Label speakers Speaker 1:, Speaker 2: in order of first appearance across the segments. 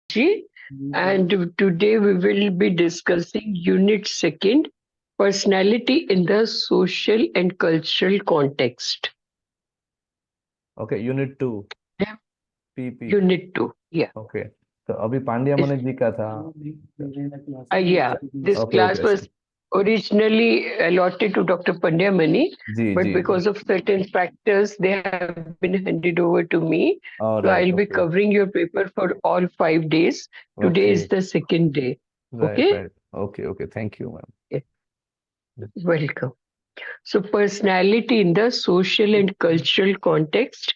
Speaker 1: Ji, and today we will be discussing Unit Second, Personality in the Social and Cultural Context.
Speaker 2: Okay unit 2
Speaker 1: Yeah,
Speaker 2: PP
Speaker 1: Unit 2. Yeah.
Speaker 2: Okay तो अभी Pandya
Speaker 1: Is-
Speaker 2: money जी का था
Speaker 1: yeah, this
Speaker 2: okay
Speaker 1: class
Speaker 2: okay
Speaker 1: was originally allotted to Dr. Pandyamani,
Speaker 2: ji
Speaker 1: but
Speaker 2: ji
Speaker 1: because of certain factors, they have been handed over to me. So
Speaker 2: right
Speaker 1: I'll be
Speaker 2: okay
Speaker 1: covering your paper for all 5 days. Today
Speaker 2: okay
Speaker 1: is the second day.
Speaker 2: Right
Speaker 1: Okay?
Speaker 2: Right okay okay thank you ma'am
Speaker 1: Yeah, welcome. So, personality in the social and cultural context,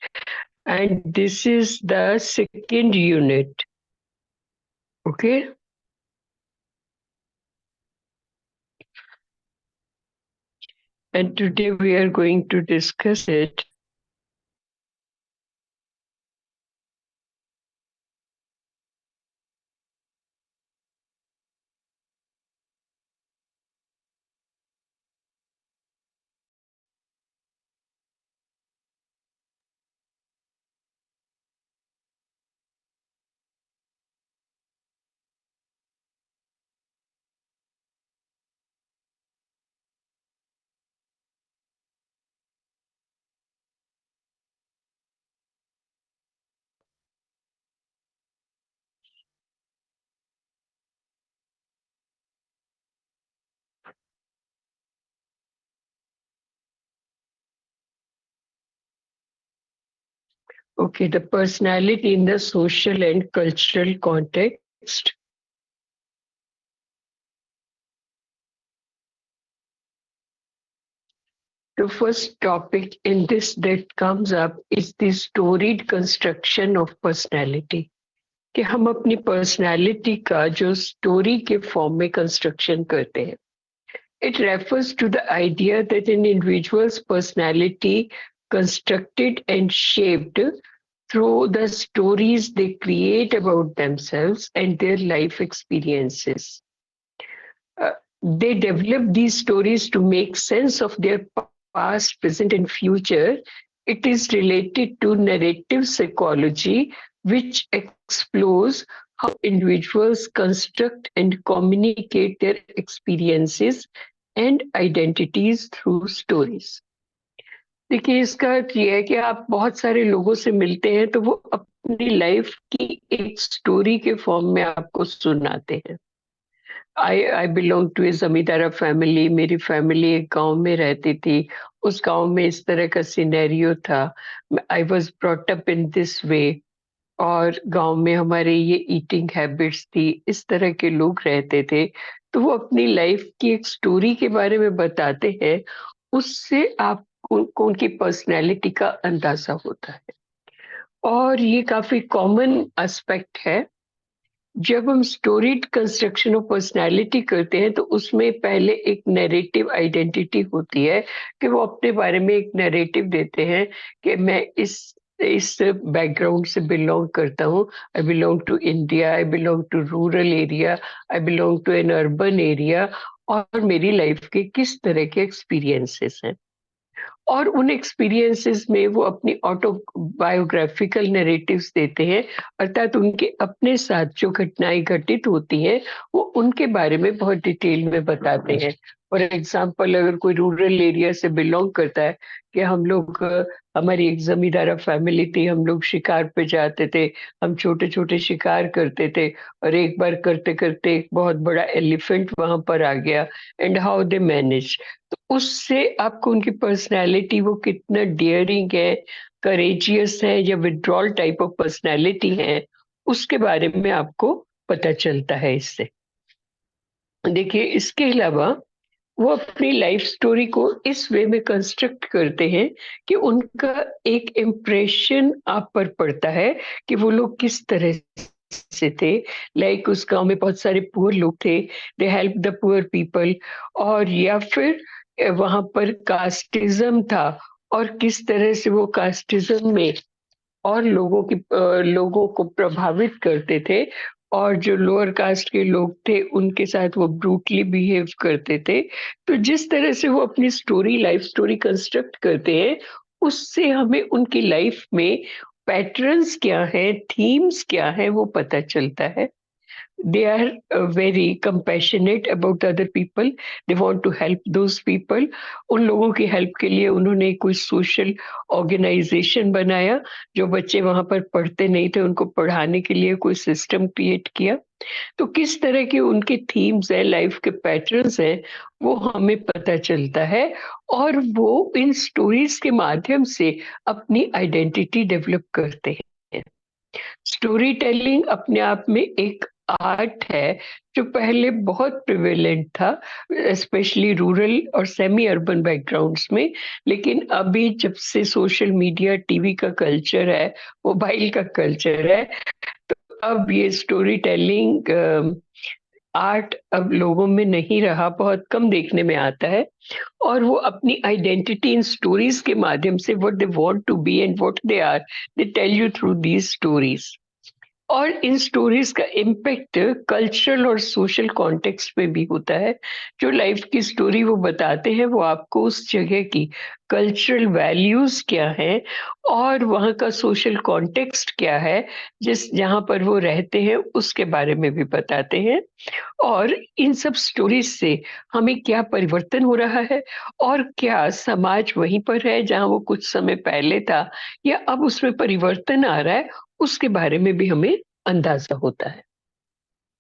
Speaker 1: and this is the second unit. Okay. And today we are going to discuss it. Okay, the personality in the social and cultural context. The first topic in this that comes up is the storied construction of personality. कि हम अपनी personality का जो story के form में construction करते हैं. It refers to the idea that an individual's personality constructed and shaped through the stories they create about themselves and their life experiences. Uh, they develop these stories to make sense of their past, present, and future. It is related to narrative psychology, which explores how individuals construct and communicate their experiences and identities through stories. देखिए, इसका अर्थ ये है कि आप बहुत सारे लोगों से मिलते हैं तो वो अपनी लाइफ की एक स्टोरी के फॉर्म में आपको सुनाते हैं. I belong to a zamindara family. मेरी फैमिली एक गांव में रहती थी. उस गांव में इस तरह का सिनेरियो था. I was brought up in this way. और गांव में हमारे ये ईटिंग हैबिट्स थी. इस तरह के लोग रहते थे. तो वो अपनी लाइफ की एक स्टोरी के बारे में बताते हैं. उससे आप उनको उनकी पर्सनैलिटी का अंदाजा होता है. और ये काफी कॉमन एस्पेक्ट है. जब हम स्टोरीड कंस्ट्रक्शन ऑफ पर्सनैलिटी करते हैं तो उसमें पहले एक नैरेटिव आइडेंटिटी होती है कि वो अपने बारे में एक नैरेटिव देते हैं कि मैं इस बैकग्राउंड से बिलोंग करता हूँ. I belong to India. I belong to rural area. I belong to an urban area. और मेरी लाइफ के किस तरह के एक्सपीरियंसेस हैं. और उन एक्सपीरियंसेस में वो अपनी ऑटोबायोग्राफिकल नैरेटिव्स देते हैं. अर्थात उनके अपने साथ जो घटनाएं घटित होती हैं वो उनके बारे में बहुत डिटेल में बताते हैं. फॉर एग्जाम्पल, अगर कोई रूरल एरिया से बिलोंग करता है कि हम लोग हमारी एक जमींदारा फैमिली थी. हम लोग शिकार पे जाते थे. हम छोटे छोटे शिकार करते थे. और एक बार करते करते एक बहुत बड़ा एलिफेंट वहां पर आ गया. And how they manage. तो उससे आपको उनकी पर्सनैलिटी, वो कितना डियरिंग है, करेजियस है या विड्रॉल टाइप ऑफ पर्सनैलिटी है, उसके बारे में आपको पता चलता है इससे. देखिए, इसके अलावा वो अपनी लाइफ स्टोरी को इस वे में कंस्ट्रक्ट करते हैं कि उनका एक इम्प्रेशन आप पर पड़ता है कि वो लोग किस तरह से थे. लाइक उस गांव में बहुत सारे पुअर लोग थे. They help the poor people. और या फिर वहां पर कास्टिज्म था और किस तरह से वो कास्टिज्म में और लोगों को प्रभावित करते थे. और जो लोअर कास्ट के लोग थे उनके साथ वो ब्रूटली बिहेव करते थे. तो जिस तरह से वो अपनी स्टोरी, लाइफ स्टोरी कंस्ट्रक्ट करते हैं, उससे हमें उनकी लाइफ में पैटर्न्स क्या हैं, थीम्स क्या हैं, वो पता चलता है। They are very compassionate about other people. They want to help those people. उन लोगों की हेल्प के लिए उन्होंने कोई सोशल ऑर्गेनाइजेशन बनाया। जो बच्चे वहां पर पढ़ते नहीं थे उनको पढ़ाने के लिए कोई सिस्टम क्रिएट किया। तो किस तरह के उनके थीम्स हैं, लाइफ के पैटर्न्स हैं, वो हमें पता चलता है। और वो इन स्टोरीज के माध्यम से अपनी आइडेंटिटी डेवलप करते हैं। स्टोरी टेलिंग अपने आप में एक आर्ट है जो पहले बहुत प्रिवेलेंट था, स्पेशली रूरल और सेमी अर्बन बैकग्राउंड्स में। लेकिन अभी जब से सोशल मीडिया, टीवी का कल्चर है, मोबाइल का कल्चर है, अब ये स्टोरी टेलिंग आर्ट अब लोगों में नहीं रहा, बहुत कम देखने में आता है। और वो अपनी आइडेंटिटी इन स्टोरीज के माध्यम से, what they want to be and what they are, they tell you through these stories. और इन स्टोरीज का इम्पैक्ट कल्चरल और सोशल कॉन्टेक्स्ट में भी होता है। जो लाइफ की स्टोरी वो बताते हैं वो आपको उस जगह की कल्चरल वैल्यूज क्या हैं और वहाँ का सोशल कॉन्टेक्स्ट क्या है, जहाँ पर वो रहते हैं उसके बारे में भी बताते हैं। और इन सब स्टोरीज से हमें क्या परिवर्तन हो रहा है और क्या समाज वहीं पर है जहाँ वो कुछ समय पहले था, या अब उसमें परिवर्तन आ रहा है, उसके बारे में भी हमें अंदाजा होता है।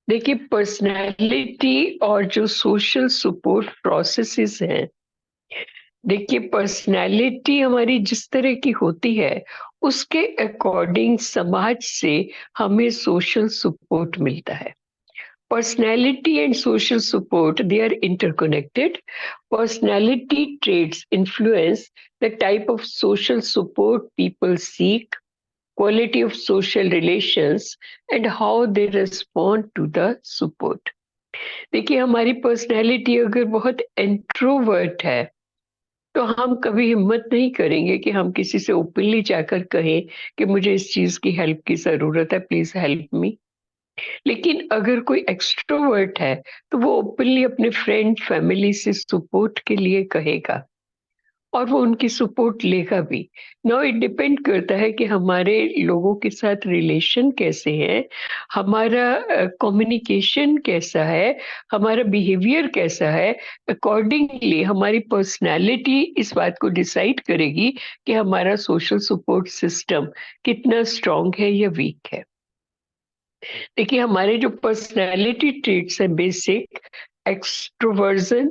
Speaker 1: देखिए, पर्सनैलिटी और जो सोशल सपोर्ट प्रोसेसेस हैं, देखिए पर्सनैलिटी हमारी जिस तरह की होती है उसके अकॉर्डिंग समाज से हमें सोशल सपोर्ट मिलता है। Personality and social support, they are interconnected. Personality traits influence the type of social support people seek, quality of social relations, and how they respond to the support. देखिए, हमारी personality अगर बहुत introvert है तो हम कभी हिम्मत नहीं करेंगे कि हम किसी से ओपनली जाकर कहें कि मुझे इस चीज की हेल्प की जरूरत है, प्लीज हेल्प मी। लेकिन अगर कोई एक्सट्रोवर्ट है तो वो ओपनली अपने फ्रेंड फैमिली से सपोर्ट के लिए कहेगा और वो उनकी सपोर्ट लेगा भी। नाउ इट डिपेंड करता है कि हमारे लोगों के साथ रिलेशन कैसे हैं, हमारा कम्युनिकेशन कैसा है, हमारा बिहेवियर कैसा है। अकॉर्डिंगली हमारी पर्सनालिटी इस बात को डिसाइड करेगी कि हमारा सोशल सपोर्ट सिस्टम कितना स्ट्रांग है या वीक है। देखिए, हमारे जो पर्सनालिटी ट्रेट्स है बेसिक, एक्सट्रोवर्जन,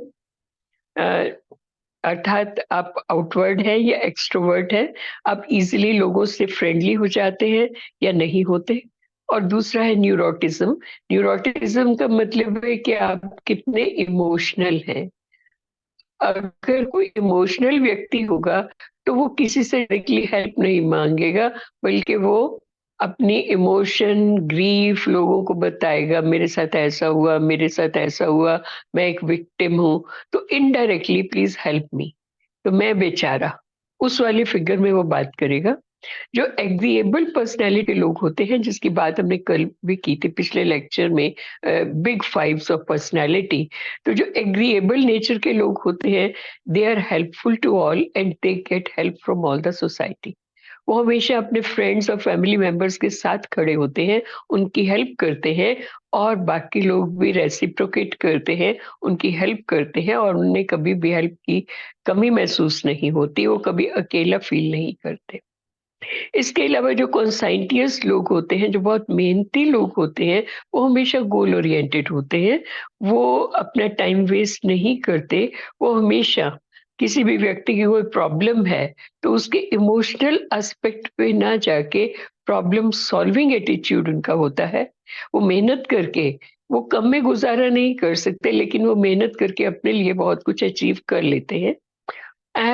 Speaker 1: अर्थात आप आउटवर्ड है या एक्सट्रोवर्ट है, आप इजीली लोगों से फ्रेंडली हो जाते हैं या नहीं होते। और दूसरा है न्यूरोटिज्म। न्यूरोटिज्म का मतलब है कि आप कितने इमोशनल हैं। अगर कोई इमोशनल व्यक्ति होगा तो वो किसी से डायरेक्टली हेल्प नहीं मांगेगा, बल्कि वो अपनी इमोशन, ग्रीफ लोगों को बताएगा, मेरे साथ ऐसा हुआ, मेरे साथ ऐसा हुआ, मैं एक विक्टिम हूँ, तो इनडायरेक्टली प्लीज हेल्प मी। तो मैं बेचारा, उस वाली फिगर में वो बात करेगा। जो एग्रीएबल पर्सनैलिटी लोग होते हैं, जिसकी बात हमने कल भी की थी पिछले लेक्चर में, बिग फाइव्स ऑफ पर्सनैलिटी। तो जो एग्रीएबल नेचर के लोग होते हैं, they are helpful to all and they get help from all the society. वो हमेशा अपने फ्रेंड्स और फैमिली मेंबर्स के साथ खड़े होते हैं, उनकी हेल्प करते हैं, और बाकी लोग भी रेसिप्रोकेट करते हैं, उनकी हेल्प करते हैं, और उन्हें कभी भी हेल्प की कमी महसूस नहीं होती, वो कभी अकेला फील नहीं करते। इसके अलावा जो कॉन्साइंटियस लोग होते हैं, जो बहुत मेहनती लोग होते हैं, वो हमेशा गोल ओरिएंटेड होते हैं। वो अपना टाइम वेस्ट नहीं करते। वो हमेशा किसी भी व्यक्ति की कोई प्रॉब्लम है तो उसके इमोशनल एस्पेक्ट पे ना जाके प्रॉब्लम सॉल्विंग एटीट्यूड उनका होता है। वो मेहनत करके, वो कम में गुजारा नहीं कर सकते, लेकिन वो मेहनत करके अपने लिए बहुत कुछ अचीव कर लेते हैं।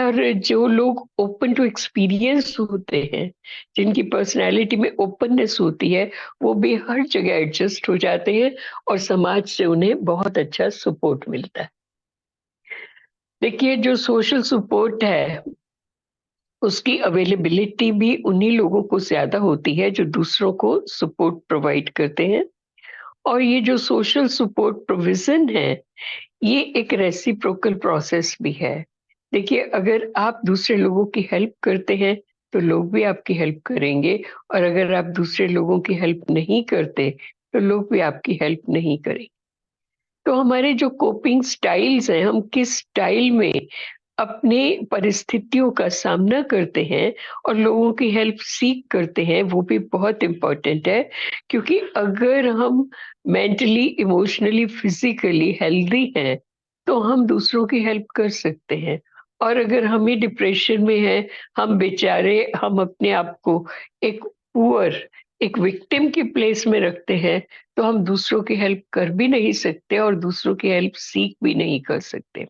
Speaker 1: और जो लोग ओपन टू एक्सपीरियंस होते हैं, जिनकी पर्सनालिटी में ओपननेस होती है, वो भी हर जगह एडजस्ट हो जाते हैं और समाज से उन्हें बहुत अच्छा सपोर्ट मिलता है। देखिए, जो सोशल सपोर्ट है उसकी अवेलेबिलिटी भी उन्हीं लोगों को ज्यादा होती है जो दूसरों को सपोर्ट प्रोवाइड करते हैं। और ये जो सोशल सपोर्ट प्रोविजन है, ये एक रेसिप्रोकल प्रोसेस भी है। देखिए, अगर आप दूसरे लोगों की हेल्प करते हैं तो लोग भी आपकी हेल्प करेंगे, और अगर आप दूसरे लोगों की हेल्प नहीं करते तो लोग भी आपकी हेल्प नहीं करेंगे। तो हमारे जो कोपिंग स्टाइल्स हैं, हम किस स्टाइल में अपने परिस्थितियों का सामना करते हैं और लोगों की हेल्प सीख करते हैं, वो भी बहुत इम्पोर्टेंट है। क्योंकि अगर हम मेंटली, इमोशनली, फिजिकली हेल्दी हैं तो हम दूसरों की हेल्प कर सकते हैं। और अगर हम ही डिप्रेशन में हैं, हम बेचारे, हम अपने आप को एक पुअर, एक विक्टिम की प्लेस में रखते हैं, तो हम दूसरों की हेल्प कर भी नहीं सकते और दूसरों की हेल्प सीख भी नहीं कर सकते।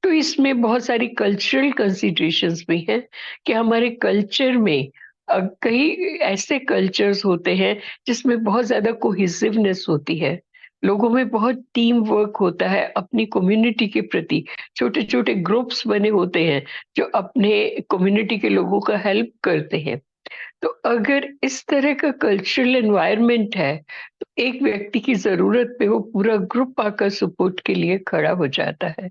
Speaker 1: तो इसमें बहुत सारी कल्चरल कंसिडरेशंस भी हैं कि हमारे कल्चर में कई ऐसे कल्चर्स होते हैं जिसमें बहुत ज़्यादा कोहेसिवनेस होती है। लोगों में बहुत टीम वर्क होता है अपनी कम्युनिटी के प्रति। छोटे-छोटे ग्रुप्स बने होते हैं जो अपने कम्युनिटी के लोगों का हेल्प करते हैं। तो अगर इस तरह का कल्चरल एनवायरनमेंट है, तो एक व्यक्ति की ज़रूरत पे वो पूरा ग्रुप आकर सपोर्ट के लिए खड़ा हो जाता है।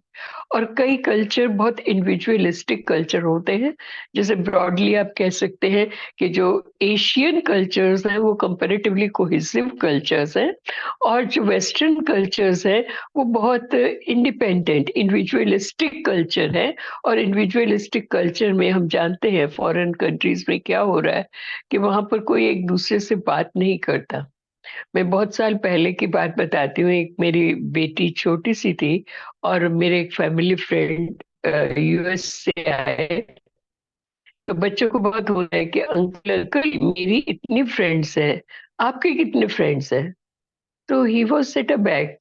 Speaker 1: और कई कल्चर बहुत इंडिविजुअलिस्टिक कल्चर होते हैं। जैसे ब्रॉडली आप कह सकते हैं कि जो एशियन कल्चर्स हैं वो कंपैरेटिवली कोहेसिव कल्चर्स हैं, और जो वेस्टर्न कल्चर्स हैं वो बहुत इंडिपेंडेंट इंडिविजुअलिस्टिक कल्चर है। और इंडिविजुअलिस्टिक कल्चर में हम जानते हैं फॉरेन कंट्रीज में क्या हो रहा है कि वहां पर कोई एक दूसरे से बात नहीं करता। मैं बहुत साल पहले की बात बताती हूँ। एक मेरी बेटी छोटी सी थी और मेरे एक फैमिली फ्रेंड यूएस से आए। तो बच्चों को बहुत होता है कि अंकल अंकल मेरी इतनी फ्रेंड्स हैं, आपके कितने फ्रेंड्स हैं? तो he was set a back,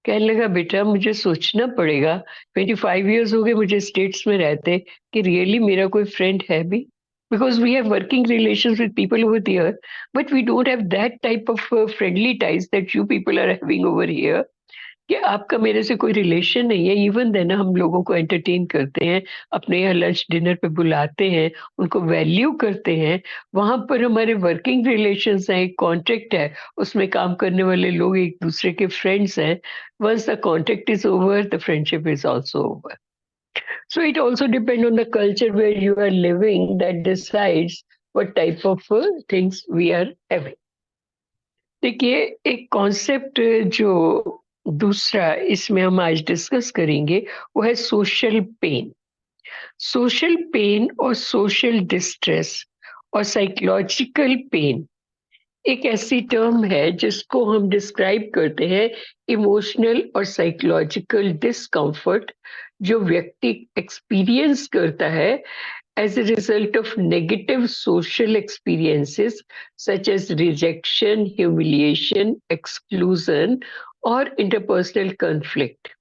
Speaker 1: कहने लगा बेटा मुझे सोचना पड़ेगा, 25 इयर्स हो गए मुझे स्टेट्स में रहते, कि रियली मेरा कोई फ्रेंड है भी। Because we have working relations with people over here, but we don't have that type of friendly ties that you people are having over here, कि आपका मेरे से कोई रिलेशन नहीं है। इवन देन हम लोगों को एंटरटेन करते हैं, अपने यहाँ लंच डिनर पे बुलाते हैं, उनको वैल्यू करते हैं। वहां पर हमारे वर्किंग रिलेशंस हैं, एक कॉन्ट्रैक्ट है, उसमें काम करने वाले लोग एक दूसरे के फ्रेंड्स हैं। Once the contract is over the friendship is also over. So it also depend on the culture where you are living that decides what type of things we are having. देखिए, एक concept जो दूसरा इसमें हम आज discuss करेंगे वो है सोशल पेन। सोशल पेन और सोशल डिस्ट्रेस और साइकोलॉजिकल पेन एक ऐसी टर्म है जिसको हम डिस्क्राइब करते हैं इमोशनल और साइकोलॉजिकल डिस्कम्फर्ट जो व्यक्ति एक्सपीरियंस करता है as a result of negative social experiences such as rejection, humiliation, exclusion और interpersonal conflict.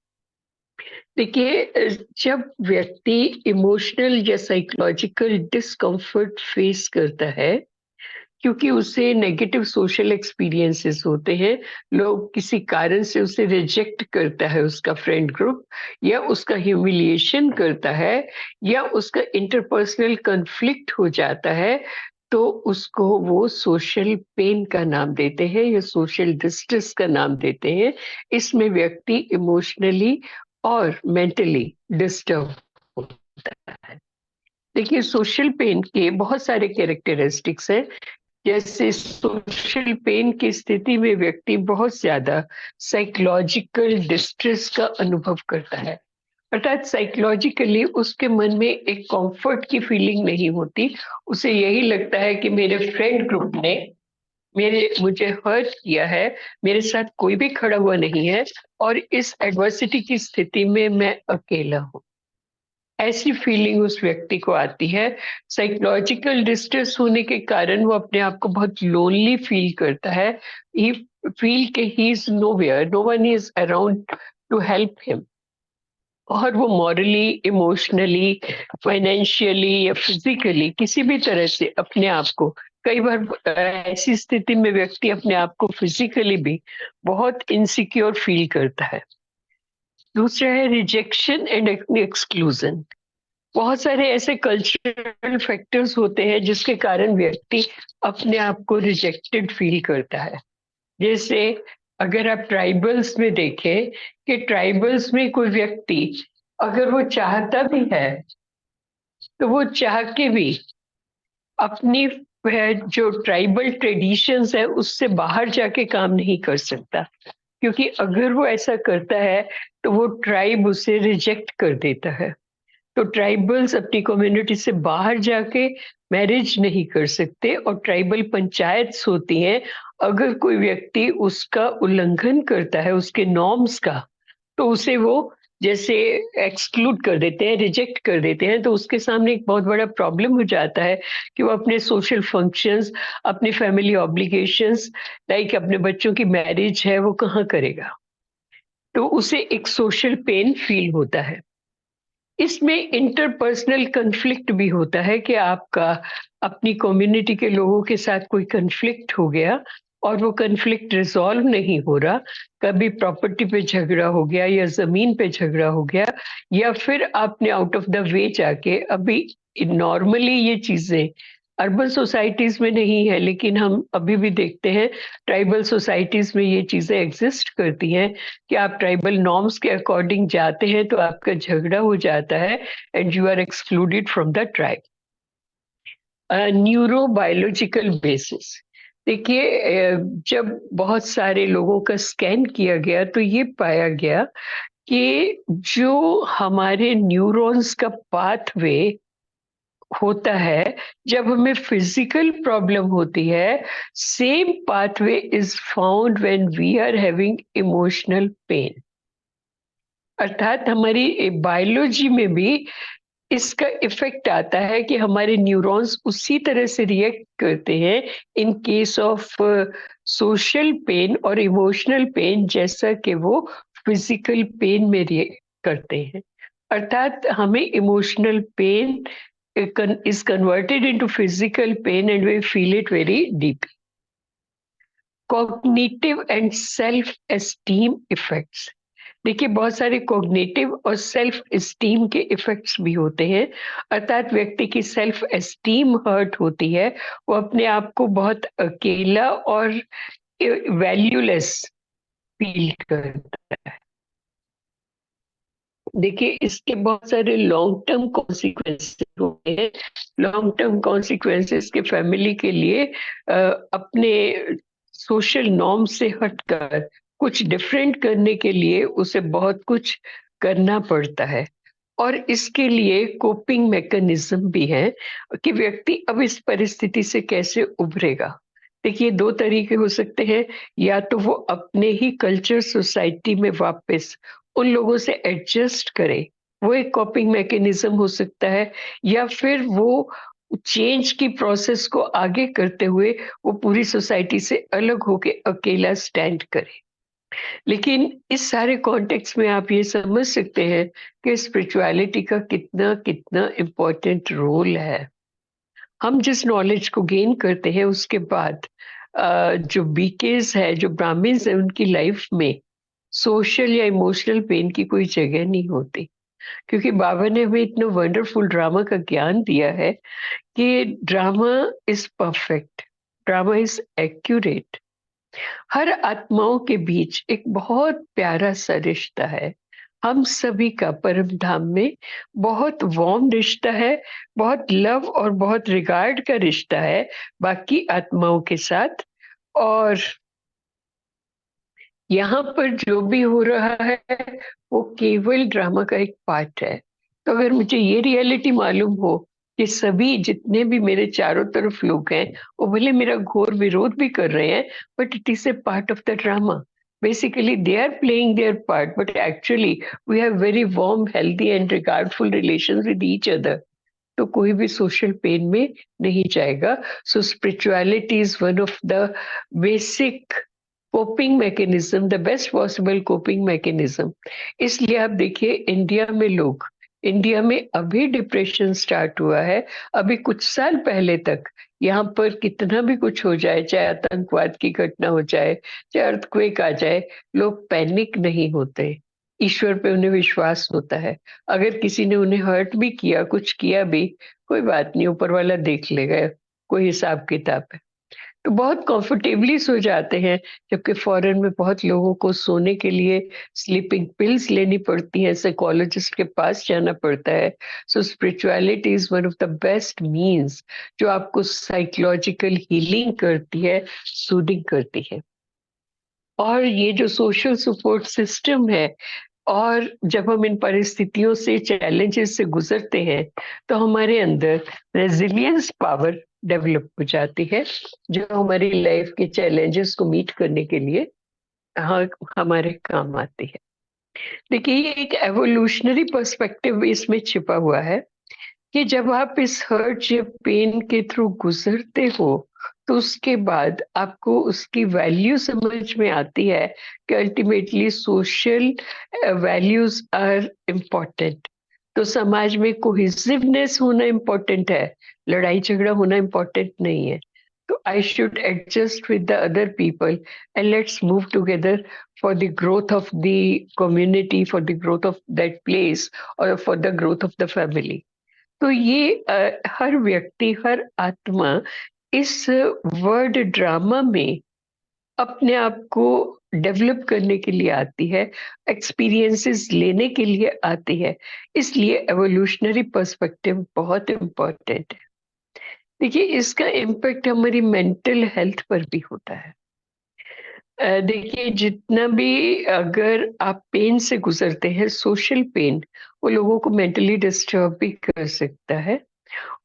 Speaker 1: देखिए, जब व्यक्ति इमोशनल या साइकोलॉजिकल डिस्कम्फर्ट फेस करता है क्योंकि उसे नेगेटिव सोशल एक्सपीरियंसेस होते हैं, लोग किसी कारण से उसे रिजेक्ट करता है उसका फ्रेंड ग्रुप, या उसका ह्यूमिलिएशन करता है, या उसका इंटरपर्सनल कन्फ्लिक्ट हो जाता है, तो उसको वो सोशल पेन का नाम देते हैं या सोशल डिस्ट्रेस का नाम देते हैं। इसमें व्यक्ति इमोशनली और मेंटली डिस्टर्ब होता है। देखिए, सोशल पेन के बहुत सारे कैरेक्टरिस्टिक्स हैं। जैसे सोशल पेन की स्थिति में व्यक्ति बहुत ज्यादा साइकोलॉजिकल डिस्ट्रेस का अनुभव करता है, अर्थात साइकोलॉजिकली उसके मन में एक कंफर्ट की फीलिंग नहीं होती। उसे यही लगता है कि मेरे फ्रेंड ग्रुप ने मेरे मुझे हर्ट किया है, मेरे साथ कोई भी खड़ा हुआ नहीं है, और इस एडवर्सिटी की स्थिति में मैं अकेला हूँ। ऐसी फीलिंग उस व्यक्ति को आती है। साइकोलॉजिकल डिस्ट्रेस होने के कारण वो अपने आप को बहुत लोनली फील करता है। ही फील के he is nowhere, no one is around to help him, और वो मॉरली, इमोशनली, फाइनेंशियली या फिजिकली किसी भी तरह से अपने आप को, कई बार ऐसी स्थिति में व्यक्ति अपने आप को फिजिकली भी बहुत इनसिक्योर फील करता है। दूसरा है रिजेक्शन एंड एक्सक्लूजन। बहुत सारे ऐसे कल्चरल फैक्टर्स होते हैं जिसके कारण व्यक्ति अपने आप को रिजेक्टेड फील करता है। जैसे अगर आप ट्राइबल्स में देखें कि ट्राइबल्स में कोई व्यक्ति अगर वो चाहता भी है तो वो चाह के भी अपनी जो ट्राइबल ट्रेडिशंस है उससे बाहर जाके काम नहीं कर सकता, क्योंकि अगर वो ऐसा करता है तो वो ट्राइब उसे रिजेक्ट कर देता है। तो ट्राइबल्स अपनी कम्युनिटी से बाहर जाके मैरिज नहीं कर सकते, और ट्राइबल पंचायत्स होती हैं। अगर कोई व्यक्ति उसका उल्लंघन करता है उसके नॉर्म्स का, तो उसे वो जैसे एक्सक्लूड कर देते हैं, रिजेक्ट कर देते हैं। तो उसके सामने एक बहुत बड़ा प्रॉब्लम हो जाता है कि वो अपने सोशल फंक्शंस, अपनी फैमिली ऑब्लिगेशंस, लाइक अपने बच्चों की मैरिज है, वो कहाँ करेगा। तो उसे एक सोशल पेन फील होता है। इसमें इंटरपर्सनल कन्फ्लिक्ट भी होता है कि आपका अपनी कम्युनिटी के लोगों के साथ कोई कन्फ्लिक्ट हो गया और वो कन्फ्लिक्ट रिजॉल्व नहीं हो रहा। कभी प्रॉपर्टी पे झगड़ा हो गया या जमीन पे झगड़ा हो गया, या फिर आपने आउट ऑफ द वे जाके, अभी नॉर्मली ये चीजें अर्बन सोसाइटीज में नहीं है, लेकिन हम अभी भी देखते हैं ट्राइबल सोसाइटीज में ये चीजें एग्जिस्ट करती हैं कि आप ट्राइबल नॉर्म्स के अकॉर्डिंग जाते हैं तो आपका झगड़ा हो जाता है and you are excluded from the tribe. Neuro biological basis, देखिए जब बहुत सारे लोगों का स्कैन किया गया तो ये पाया गया कि जो हमारे न्यूरॉन्स का पाथवे होता है जब हमें फिजिकल प्रॉब्लम होती है, same pathway is found when we are having emotional pain. अर्थात हमारी बायोलॉजी में भी इसका इफेक्ट आता है कि हमारे न्यूरॉन्स उसी तरह से रिएक्ट करते हैं in case of social pain और इमोशनल पेन, जैसा कि वो फिजिकल पेन में रिएक्ट करते हैं। अर्थात हमें emotional pain is converted into physical pain and we feel it very deeply. Cognitive and self-esteem effects, देखिए बहुत सारे कॉग्निटिव और सेल्फ एस्टीम के इफेक्ट्स भी होते हैं। अर्थात व्यक्ति की सेल्फ एस्टीम हर्ट होती है, वो अपने आप को बहुत अकेला और वैल्यूलेस फील करता है। देखिए इसके बहुत सारे लॉन्ग टर्म कॉन्सिक्वेंसेस होते हैं। लॉन्ग टर्म कॉन्सिक्वेंसेस के फैमिली के लिए अपने सोशल नॉर्म से हटकर कुछ डिफरेंट करने के लिए उसे बहुत कुछ करना पड़ता है, और इसके लिए कोपिंग मैकेनिज्म भी है कि व्यक्ति अब इस परिस्थिति से कैसे उभरेगा। देखिए दो तरीके हो सकते हैं, या तो वो अपने ही कल्चर सोसाइटी में वापस उन लोगों से एडजस्ट करे, वो एक कॉपिंग मैकेनिज्म हो सकता है, या फिर वो चेंज की प्रोसेस को आगे करते हुए वो पूरी सोसाइटी से अलग होके अकेला स्टैंड करे। लेकिन इस सारे कॉन्टेक्स्ट में आप ये समझ सकते हैं कि स्पिरिचुअलिटी का कितना कितना इम्पोर्टेंट रोल है। हम जिस नॉलेज को गेन करते हैं उसके बाद जो बीकेज है, जो ब्राह्मण्स है, उनकी लाइफ में सोशल या इमोशनल पेन की कोई जगह नहीं होती, क्योंकि बाबा ने हमें इतना वंडरफुल ड्रामा का ज्ञान दिया है कि drama is perfect, drama is accurate. हर आत्माओं के बीच एक बहुत प्यारा सा रिश्ता है। हम सभी का परम धाम में बहुत वार्म रिश्ता है, बहुत लव और बहुत रिगार्ड का रिश्ता है बाकी आत्माओं के साथ। और यहाँ पर जो भी हो रहा है वो केवल ड्रामा का एक पार्ट है। तो अगर मुझे ये रियलिटी मालूम हो कि सभी जितने भी मेरे चारों तरफ लोग हैं वो भले मेरा घोर विरोध भी कर रहे हैं, but it is a part of the drama. Basically they are playing their part, but actually we have very warm, healthy and regardful relations with each other. तो कोई भी सोशल पेन में नहीं जाएगा। So spirituality is one of the basic coping mechanism, the best possible coping mechanism. इसलिए आप देखिए India में अभी डिप्रेशन स्टार्ट हुआ है। अभी कुछ साल पहले तक यहाँ पर कितना भी कुछ हो जाए, चाहे आतंकवाद की घटना हो जाए, चाहे अर्थक्वेक आ जाए, लोग पैनिक नहीं होते। ईश्वर पे उन्हें विश्वास होता है। अगर किसी ने उन्हें हर्ट भी किया, कुछ किया भी, कोई बात नहीं, ऊपर वाला देख लेगा, कोई हिसाब किताब है। तो बहुत कंफर्टेबली सो जाते हैं, जबकि फॉरेन में बहुत लोगों को सोने के लिए स्लीपिंग पिल्स लेनी पड़ती हैं, साइकोलॉजिस्ट के पास जाना पड़ता है। So spirituality is one of the best means जो आपको साइकोलॉजिकल हीलिंग करती है, सूदिंग करती है। और ये जो सोशल सपोर्ट सिस्टम है, और जब हम इन परिस्थितियों से, चैलेंजेस से गुजरते हैं, तो हमारे अंदर रेजिलियंस पावर डेवलप हो जाती है, जो हमारी लाइफ के चैलेंजेस को मीट करने के लिए हाँ, हमारे काम आती है। देखिए, ये एक एवोल्यूशनरी पर्सपेक्टिव इसमें छिपा हुआ है कि जब आप इस हर्ट या पेन के थ्रू गुजरते हो, तो उसके बाद आपको उसकी वैल्यू समझ में आती है कि ultimately social values are important. तो समाज में कोहेसिवनेस होना इम्पोर्टेंट है, लड़ाई झगड़ा होना इम्पोर्टेंट नहीं है। तो I should adjust with the other people and let's move together for the growth of the community, for the growth of that place, और for the growth of the family. तो ये हर व्यक्ति, हर आत्मा इस वर्ड ड्रामा में अपने आप को डेवलप करने के लिए आती है, एक्सपीरियंसेस लेने के लिए आती है। इसलिए एवोल्यूशनरी पर्सपेक्टिव बहुत इम्पोर्टेंट है। देखिए, इसका इम्पैक्ट हमारी मेंटल हेल्थ पर भी होता है। देखिए, जितना भी अगर आप पेन से गुजरते हैं, सोशल पेन, वो लोगों को मेंटली डिस्टर्ब भी कर सकता है,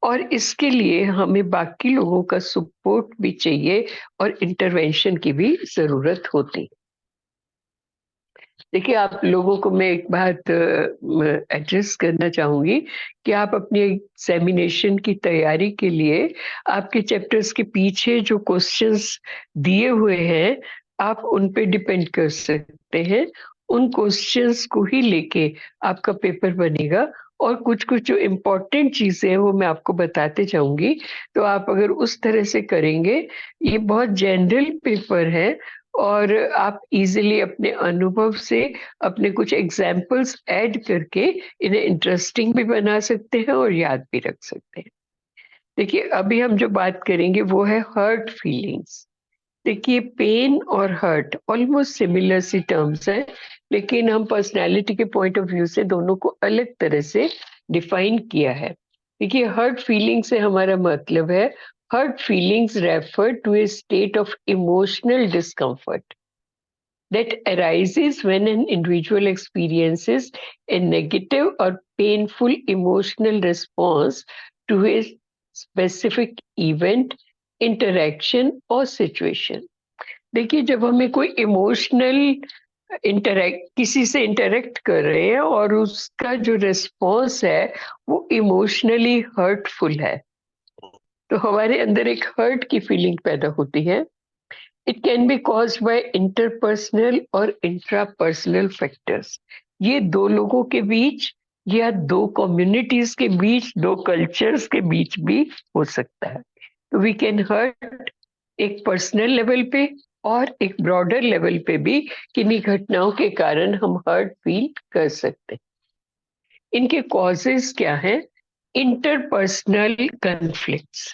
Speaker 1: और इसके लिए हमें बाकी लोगों का सपोर्ट भी चाहिए और इंटरवेंशन की भी जरूरत होती है। देखिए, आप लोगों को मैं एक बात एड्रेस करना चाहूंगी कि आप अपनी एग्जामिनेशन की तैयारी के लिए आपके चैप्टर्स के पीछे जो क्वेश्चंस दिए हुए हैं, आप उन पे डिपेंड कर सकते हैं। उन क्वेश्चंस को ही लेके आपका पेपर बनेगा, और कुछ कुछ जो इम्पोर्टेंट चीजें हैं वो मैं आपको बताते जाऊंगी। तो आप अगर उस तरह से करेंगे, ये बहुत जनरल पेपर है, और आप इजीली अपने अनुभव से अपने कुछ एग्जाम्पल्स ऐड करके इन्हें इंटरेस्टिंग भी बना सकते हैं और याद भी रख सकते हैं। देखिए, अभी हम जो बात करेंगे वो है हर्ट फीलिंग्स। देखिए, पेन और हर्ट ऑलमोस्ट सिमिलर सी टर्म्स हैं, लेकिन हम पर्सनालिटी के पॉइंट ऑफ व्यू से दोनों को अलग तरह से डिफाइन किया है। देखिए, हर्ट फीलिंग से हमारा मतलब है, hurt feelings refer to a state of emotional discomfort that arises when an individual experiences a negative or painful emotional response to a specific event, interaction or situation. देखिए, जब हमें कोई इमोशनल किसी से इंटरेक्ट कर रहे हैं और उसका जो रिस्पॉन्स है वो इमोशनली हर्टफुल है, तो हमारे अंदर एक हर्ट की फीलिंग पैदा होती है। It can be caused by interpersonal और इंट्रापर्सनल फैक्टर्स। ये दो लोगों के बीच, या दो कम्युनिटीज के बीच, दो कल्चर्स के बीच भी हो सकता है। तो वी कैन हर्ट एक पर्सनल लेवल पे और एक ब्रॉडर लेवल पे भी, किन्हीं घटनाओं के कारण हम हर्ट फील कर सकते हैं। इनके कॉजेस क्या हैं? Interpersonal conflicts.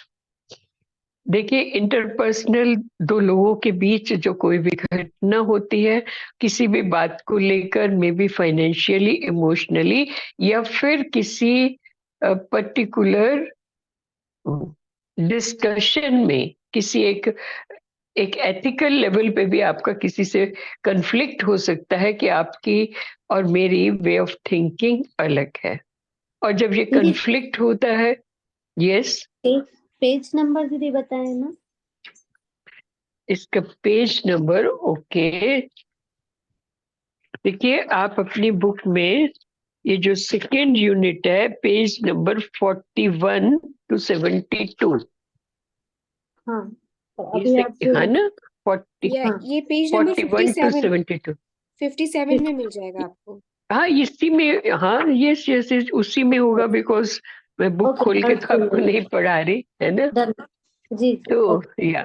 Speaker 1: देखिए, इंटरपर्सनल दो लोगों के बीच जो कोई भी घटना होती है, किसी भी बात को लेकर, मे बी फाइनेंशियली, इमोशनली, या फिर किसी पर्टिकुलर डिस्कशन में, किसी एक एथिकल लेवल पे भी आपका किसी से कन्फ्लिक्ट हो सकता है कि आपकी और मेरी वे ऑफ थिंकिंग अलग है। और जब ये
Speaker 3: दीदी,
Speaker 1: कन्फ्लिक्ट होता है, यस,
Speaker 3: पेज नंबर दीदी बताए ना?
Speaker 1: इसका पेज नंबर, ओके। देखिए, आप अपनी बुक में ये जो सेकेंड यूनिट है, पेज नंबर 41 to 72,
Speaker 3: हाँ, तो अभी आप जो
Speaker 1: हाँ ना, 40,
Speaker 3: हाँ,
Speaker 4: ये पेज नंबर
Speaker 1: 41 to
Speaker 4: 57
Speaker 1: 72,
Speaker 4: 57 में मिल जाएगा आपको।
Speaker 1: हाँ इसी में, हाँ यस यस यस, उसी में होगा, बिकॉज मैं बुक
Speaker 3: ओके,
Speaker 1: खोल के तो
Speaker 3: डन
Speaker 1: आपको नहीं पढ़ा रही है ना।
Speaker 3: डन जी।
Speaker 1: तो
Speaker 3: ओके,
Speaker 1: या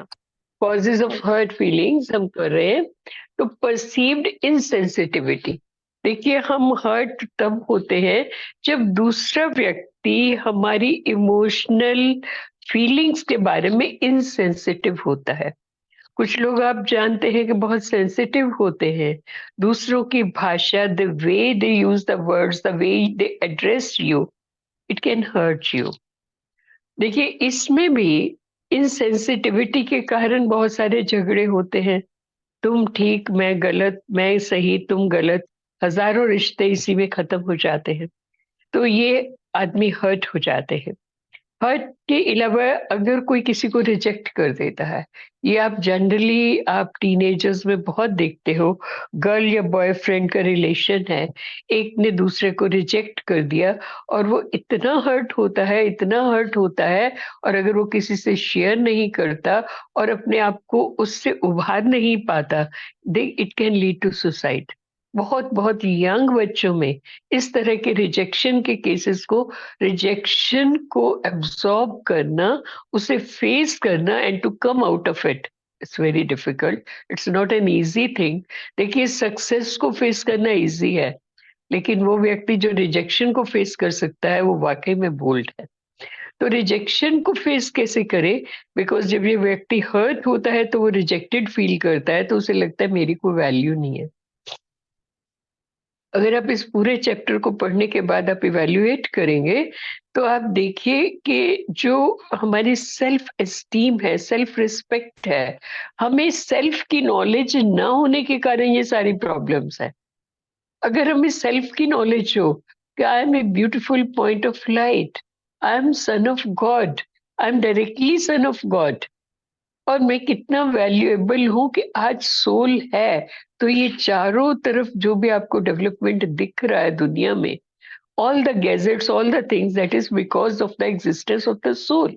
Speaker 1: कॉजेज ऑफ हर्ट फीलिंग्स हम कर रहे हैं। तो परसीव्ड इनसेंसिटिविटी। देखिए, हम हर्ट तब होते हैं जब दूसरा व्यक्ति हमारी इमोशनल फीलिंग्स के बारे में इनसेंसिटिव होता है। कुछ लोग आप जानते हैं कि बहुत सेंसिटिव होते हैं, दूसरों की भाषा, the way they use the words, the way they address you, it can hurt you. देखिए, इसमें भी इनसेंसिटिविटी के कारण बहुत सारे झगड़े होते हैं। तुम ठीक, मैं गलत, मैं सही, तुम गलत, हजारों रिश्ते इसी में खत्म हो जाते हैं। तो ये आदमी हर्ट हो जाते हैं। हर्ट के अलावा अगर कोई किसी को रिजेक्ट कर देता है, ये आप जनरली आप टीनेजर्स में बहुत देखते हो। गर्ल या बॉयफ्रेंड का रिलेशन है, एक ने दूसरे को रिजेक्ट कर दिया और वो इतना हर्ट होता है, इतना हर्ट होता है, और अगर वो किसी से शेयर नहीं करता और अपने आप को उससे उभार नहीं पाता, they it can lead to suicide. बहुत बहुत यंग बच्चों में इस तरह के रिजेक्शन के केसेस को, रिजेक्शन को एब्सॉर्ब करना, उसे फेस करना and to come out of it, it's very difficult. It's not an easy thing. देखिए, सक्सेस को फेस करना इजी है, लेकिन वो व्यक्ति जो रिजेक्शन को फेस कर सकता है वो वाकई में बोल्ड है। तो रिजेक्शन को फेस कैसे करे? बिकॉज जब ये व्यक्ति हर्ट होता है तो वो रिजेक्टेड फील करता है, तो उसे लगता है मेरी कोई वैल्यू नहीं है। अगर आप इस पूरे चैप्टर को पढ़ने के बाद आप इवैल्यूएट करेंगे, तो आप देखिए कि जो हमारी सेल्फ एस्टीम है, सेल्फ रिस्पेक्ट है, हमें सेल्फ की नॉलेज ना होने के कारण ये सारी प्रॉब्लम्स है। अगर हमें सेल्फ की नॉलेज हो कि I am a beautiful point of light, I am son of God, I am directly son of God, और मैं कितना वैल्यूएबल हूं कि आज सोल है, तो ये चारों तरफ जो भी आपको डेवलपमेंट दिख रहा है दुनिया में, all the gadgets, all the things, that is because of the existence of the soul.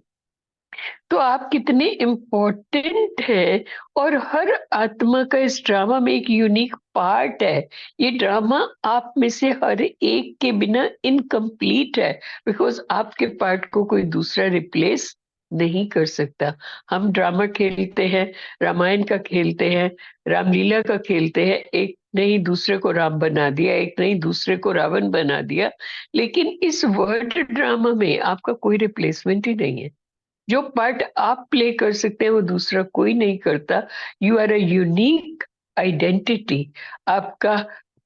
Speaker 1: तो आप कितने इम्पोर्टेंट हैं, और हर आत्मा का इस ड्रामा में एक यूनिक पार्ट है। ये ड्रामा आप में से हर एक के बिना इनकम्प्लीट है, बिकॉज आपके पार्ट को कोई दूसरा रिप्लेस नहीं कर सकता। हम ड्रामा खेलते हैं, रामायण का खेलते हैं, रामलीला का खेलते हैं, एक नहीं दूसरे को राम बना दिया, एक नहीं दूसरे को रावण बना दिया, लेकिन इस वर्ड ड्रामा में आपका कोई रिप्लेसमेंट ही नहीं है। जो पार्ट आप प्ले कर सकते हैं वो दूसरा कोई नहीं करता। You are a unique identity. आपका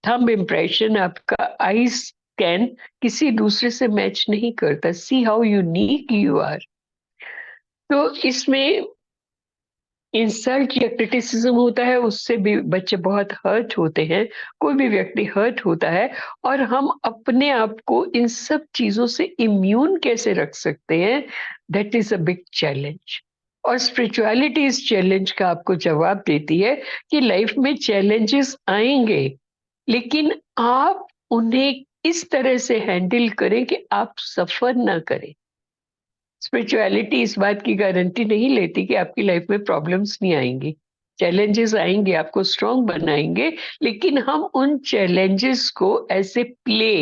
Speaker 1: थंब इम्प्रेशन, आपका आई स्कैन किसी दूसरे से मैच नहीं करता। See how unique you are. तो इसमें इंसल्ट या क्रिटिसिज्म होता है, उससे भी बच्चे बहुत हर्ट होते हैं, कोई भी व्यक्ति हर्ट होता है, और हम अपने आप को इन सब चीजों से इम्यून कैसे रख सकते हैं, that is a big challenge. और स्पिरिचुअलिटी इस चैलेंज का आपको जवाब देती है कि लाइफ में चैलेंजेस आएंगे, लेकिन आप उन्हें इस तरह से हैंडल करें कि आप सफर ना करें। स्पिरिचुअलिटी इस बात की गारंटी नहीं लेती कि आपकी लाइफ में प्रॉब्लम्स नहीं आएंगी। चैलेंजेस आएंगे, आपको स्ट्रांग बनाएंगे, लेकिन हम उन चैलेंजेस को as a play,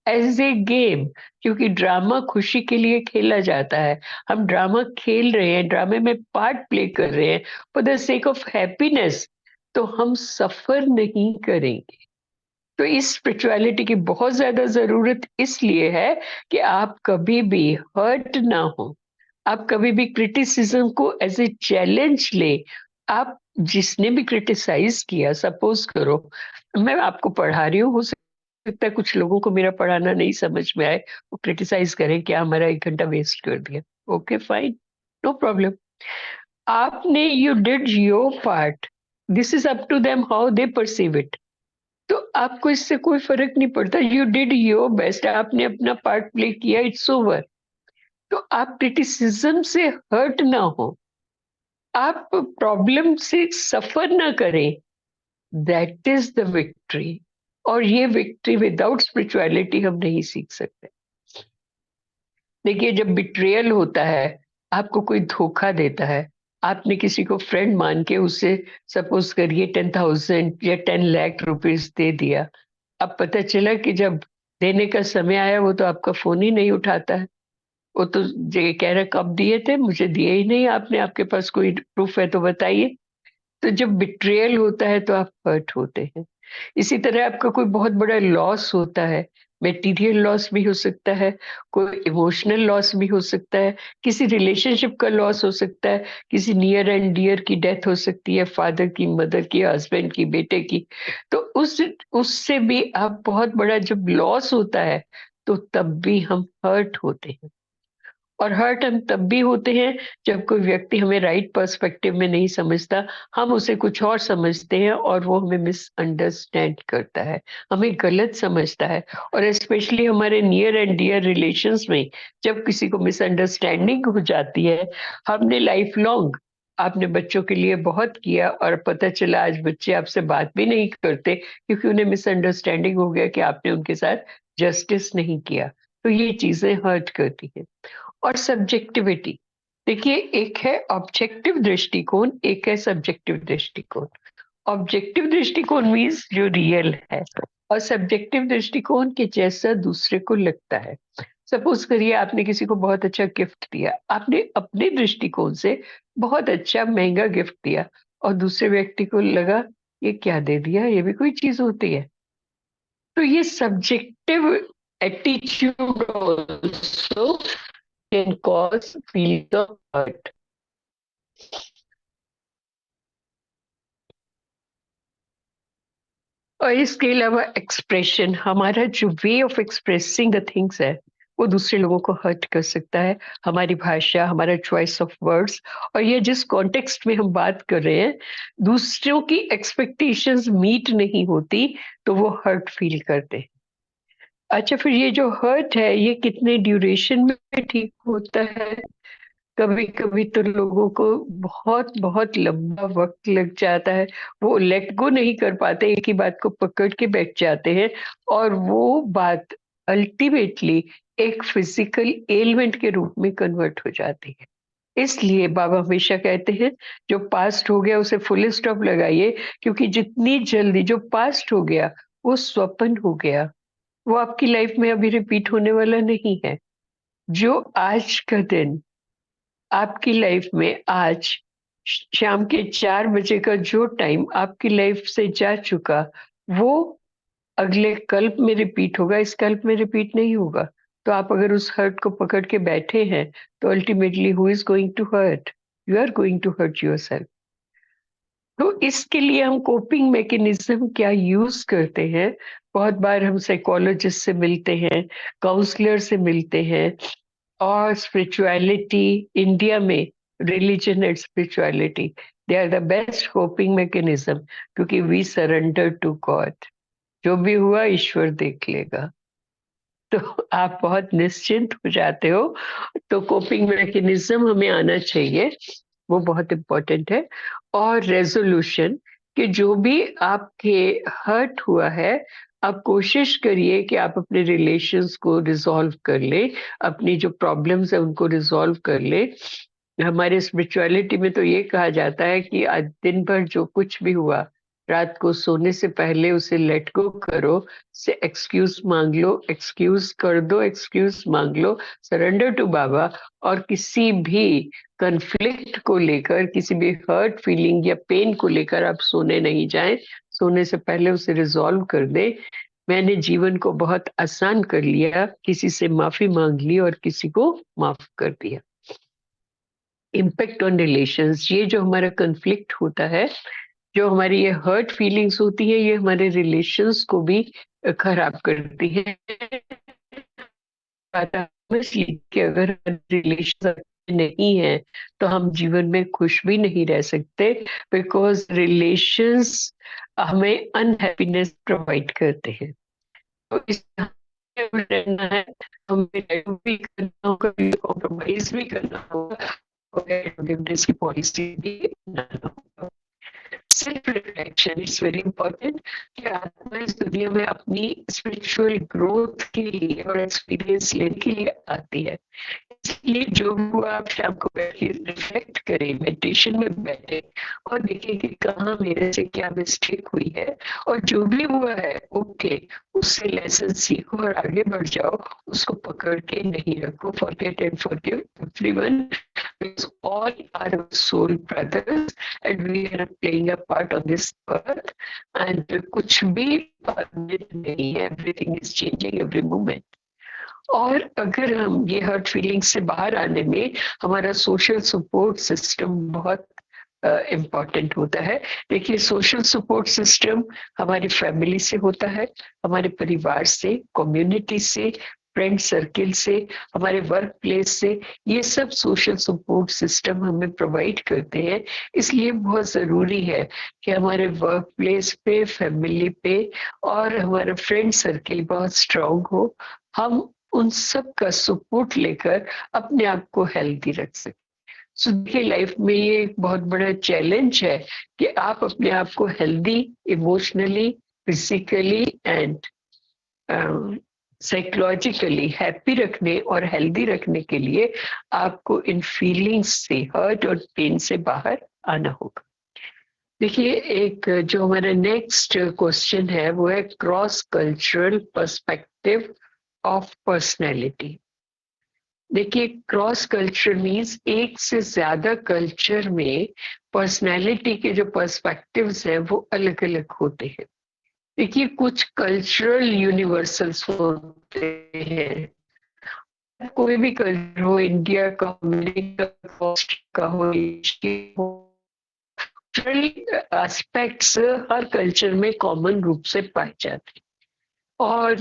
Speaker 1: as a game, क्योंकि ड्रामा खुशी के लिए खेला जाता है, हम ड्रामा खेल रहे हैं, ड्रामे में पार्ट प्ले कर रहे हैं for the sake of happiness, तो हम सफर नहीं करेंगे। तो इस स्पिरिचुअलिटी की बहुत ज्यादा जरूरत इसलिए है कि आप कभी भी हर्ट ना हो, आप कभी भी क्रिटिसिज्म को एज ए चैलेंज ले। आप जिसने भी क्रिटिसाइज किया, सपोज करो मैं आपको पढ़ा रही हूँ, हो सकता है कुछ लोगों को मेरा पढ़ाना नहीं समझ में आए, वो क्रिटिसाइज करें कि हमारा 1 घंटा वेस्ट कर दिया। Okay fine, no problem. आपने, you did your part, this is up to them how they perceive it. तो आपको इससे कोई फर्क नहीं पड़ता। यू डिड योर बेस्ट, आपने अपना पार्ट प्ले किया, इट्स ओवर। तो आप क्रिटिसिज्म से हर्ट ना हो, आप प्रॉब्लम से सफर ना करें, दैट इज द विक्ट्री। और ये विक्ट्री विदाउट स्पिरिचुअलिटी हम नहीं सीख सकते। देखिए, जब बिट्रेयल होता है, आपको कोई धोखा देता है, आपने किसी को फ्रेंड मान के उसे सपोज करिए 10,000 या 10 लाख रुपीज दे दिया, अब पता चला कि जब देने का समय आया वो तो आपका फोन ही नहीं उठाता है, वो तो ये कह रहा कब दिए थे, मुझे दिए ही नहीं आपने, आपके पास कोई प्रूफ है तो बताइए। तो जब बिट्रेयल होता है तो आप हर्ट होते हैं। इसी तरह आपका कोई बहुत बड़ा लॉस होता है, मटेरियल लॉस भी हो सकता है, कोई इमोशनल लॉस भी हो सकता है, किसी रिलेशनशिप का लॉस हो सकता है, किसी नियर एंड डियर की डेथ हो सकती है, फादर की, मदर की, हस्बैंड की, बेटे की। तो उससे भी आप बहुत बड़ा जब लॉस होता है तो तब भी हम हर्ट होते हैं। और हर्ट हम तब भी होते हैं जब कोई व्यक्ति हमें राइट पर्सपेक्टिव में नहीं समझता, हम उसे कुछ और समझते हैं और वो हमें मिसअंडरस्टैंड करता है, हमें गलत समझता है। और स्पेशली हमारे नियर एंड डियर रिलेशंस में जब किसी को मिसअंडरस्टैंडिंग हो जाती है, हमने लाइफ लॉन्ग आपने बच्चों के लिए बहुत किया और पता चला आज बच्चे आपसे बात भी नहीं करते क्योंकि उन्हें मिसअंडरस्टैंडिंग हो गया कि आपने उनके साथ जस्टिस नहीं किया। तो ये चीजें हर्ट करती हैं। और सब्जेक्टिविटी, देखिए एक है ऑब्जेक्टिव दृष्टिकोण, एक है सब्जेक्टिव दृष्टिकोण। ऑब्जेक्टिव दृष्टिकोण मीन्स जो रियल है, और सब्जेक्टिव दृष्टिकोण के जैसा दूसरे को लगता है। सपोज करिए आपने किसी को बहुत अच्छा गिफ्ट दिया, आपने अपने दृष्टिकोण से बहुत अच्छा महंगा गिफ्ट दिया और दूसरे व्यक्ति को लगा ये क्या दे दिया, ये भी कोई चीज होती है। तो ये subjective attitude also can cause feelings of hurt. और इसके अलावा एक्सप्रेशन, हमारा जो way of expressing the things है वो दूसरे लोगों को हर्ट कर सकता है। हमारी भाषा, हमारा चॉइस ऑफ वर्ड्स, और ये जिस कॉन्टेक्स्ट में हम बात कर रहे हैं, दूसरों की एक्सपेक्टेशंस मीट नहीं होती तो वो हर्ट फील करते हैं। अच्छा, फिर ये जो हर्ट है ये कितने ड्यूरेशन में ठीक होता है? कभी कभी तो लोगों को बहुत बहुत लंबा वक्त लग जाता है, वो लेट गो नहीं कर पाते, एक ही बात को पकड़ के बैठ जाते हैं और वो बात अल्टीमेटली एक फिजिकल एलिमेंट के रूप में कन्वर्ट हो जाती है। इसलिए बाबा हमेशा कहते हैं जो पास्ट हो गया उसे फुल स्टॉप लगाइए, क्योंकि जितनी जल्दी जो पास्ट हो गया वो स्वप्न हो गया, वो आपकी लाइफ में अभी रिपीट होने वाला नहीं है। जो आज का दिन आपकी लाइफ में आज शाम के 4 बजे का जो टाइम आपकी लाइफ से जा चुका, वो अगले कल्प में रिपीट होगा, इस कल्प में रिपीट नहीं होगा। तो आप अगर उस हर्ट को पकड़ के बैठे हैं तो ultimately who is going to hurt? You are going to hurt yourself. तो इसके लिए हम कोपिंग मैकेनिज्म क्या यूज करते हैं? बहुत बार हम साइकोलॉजिस्ट से मिलते हैं, काउंसलर से मिलते हैं, और स्पिरिचुअलिटी इंडिया में, religion and spirituality, they are the best coping mechanism, क्योंकि वी सरेंडर टू गॉड। जो भी हुआ ईश्वर देख लेगा, तो आप बहुत निश्चिंत हो जाते हो। तो कोपिंग मैकेनिज्म हमें आना चाहिए, वो बहुत इम्पोर्टेंट है। और रेजोल्यूशन, कि जो भी आपके हर्ट हुआ है, आप कोशिश करिए कि आप अपने रिलेशंस को रिजॉल्व कर ले, अपनी जो प्रॉब्लम्स है उनको रिजॉल्व कर ले। हमारे स्पिरिचुअलिटी में तो ये कहा जाता है कि आज दिन भर जो कुछ भी हुआ, रात को सोने से पहले उसे लेट गो करो, से एक्सक्यूज मांग लो, एक्सक्यूज कर दो, एक्सक्यूज मांग लो, सरेंडर टू बाबा। और किसी भी कंफ्लिक्ट को लेकर, किसी भी हर्ट फीलिंग या पेन को लेकर आप सोने नहीं जाएं, सोने से पहले उसे रिजॉल्व कर दे। मैंने जीवन को बहुत आसान कर लिया, किसी से माफी मांग ली और किसी को माफ कर दिया। इम्पैक्ट ऑन रिलेशंस, ये जो हमारा कंफ्लिक्ट होता है, जो हमारी ये हर्ट फीलिंग्स होती है, ये हमारे रिलेशंस को भी खराब करती है। कि अगर रिलेशन नहीं है तो हम जीवन में खुश भी नहीं रह सकते, बिकॉज रिलेशंस हमें अनहैप्पीनेस प्रोवाइड करते हैं। तो इस रहना है, हमें भी करना होगा, कॉम्प्रोमाइज भी करना होगा, और फॉरगिवनेस की पॉलिसी भी अपनाना होगा। Self reflection is very important, कि आत्मा इस दुनिया में अपनी स्पिरिचुअल ग्रोथ के लिए और एक्सपीरियंस लेने के लिए आती है। इसलिए जो हुआ आप शाम को बैठे रिफ्लेक्ट करें, मेडिटेशन में बैठे और देखें कि कहाँ मेरे से क्या मिस्टेक हुई है, और जो भी हुआ है ओके, उससे लेसन सीखो और आगे बढ़ जाओ, उसको पकड़ के नहीं रखो। Forget and forgive everyone, because all are our soul brothers and we are playing a part on this earth, and कुछ भी परमानेंट नहीं है, everything is changing every moment. और अगर हम ये हर्ट फीलिंग से बाहर आने में हमारा सोशल सपोर्ट सिस्टम बहुत इम्पॉर्टेंट होता है। देखिए, सोशल सपोर्ट सिस्टम हमारी फैमिली से होता है, हमारे परिवार से, कम्युनिटी से, फ्रेंड सर्किल से, हमारे वर्क प्लेस से। ये सब सोशल सपोर्ट सिस्टम हमें प्रोवाइड करते हैं। इसलिए बहुत ज़रूरी है कि हमारे वर्क प्लेस पे, फैमिली पे और हमारा फ्रेंड सर्किल बहुत स्ट्रांग हो। हम उन सब का सपोर्ट लेकर अपने आप को हेल्दी रख सकते। सो देखिए, लाइफ में ये एक बहुत बड़ा चैलेंज है कि आप अपने आप को healthy, emotionally, physically and psychologically happy रखने और हेल्दी रखने के लिए आपको इन फीलिंग्स से, हर्ट और पेन से बाहर आना होगा। देखिए, एक जो हमारा नेक्स्ट क्वेश्चन है वो है cross cultural perspective of personality. देखिए, क्रॉस कल्चर मीन्स एक से ज्यादा कल्चर में पर्सनैलिटी के जो पर्सपेक्टिव्स हैं वो अलग अलग होते हैं। देखिए, कुछ कल्चरल यूनिवर्सल्स होते हैं। कोई भी कल्चर हो, इंडिया का, अमेरिका का हो, एस्पेक्ट्स हर कल्चर में कॉमन रूप से पाए जाते हैं। और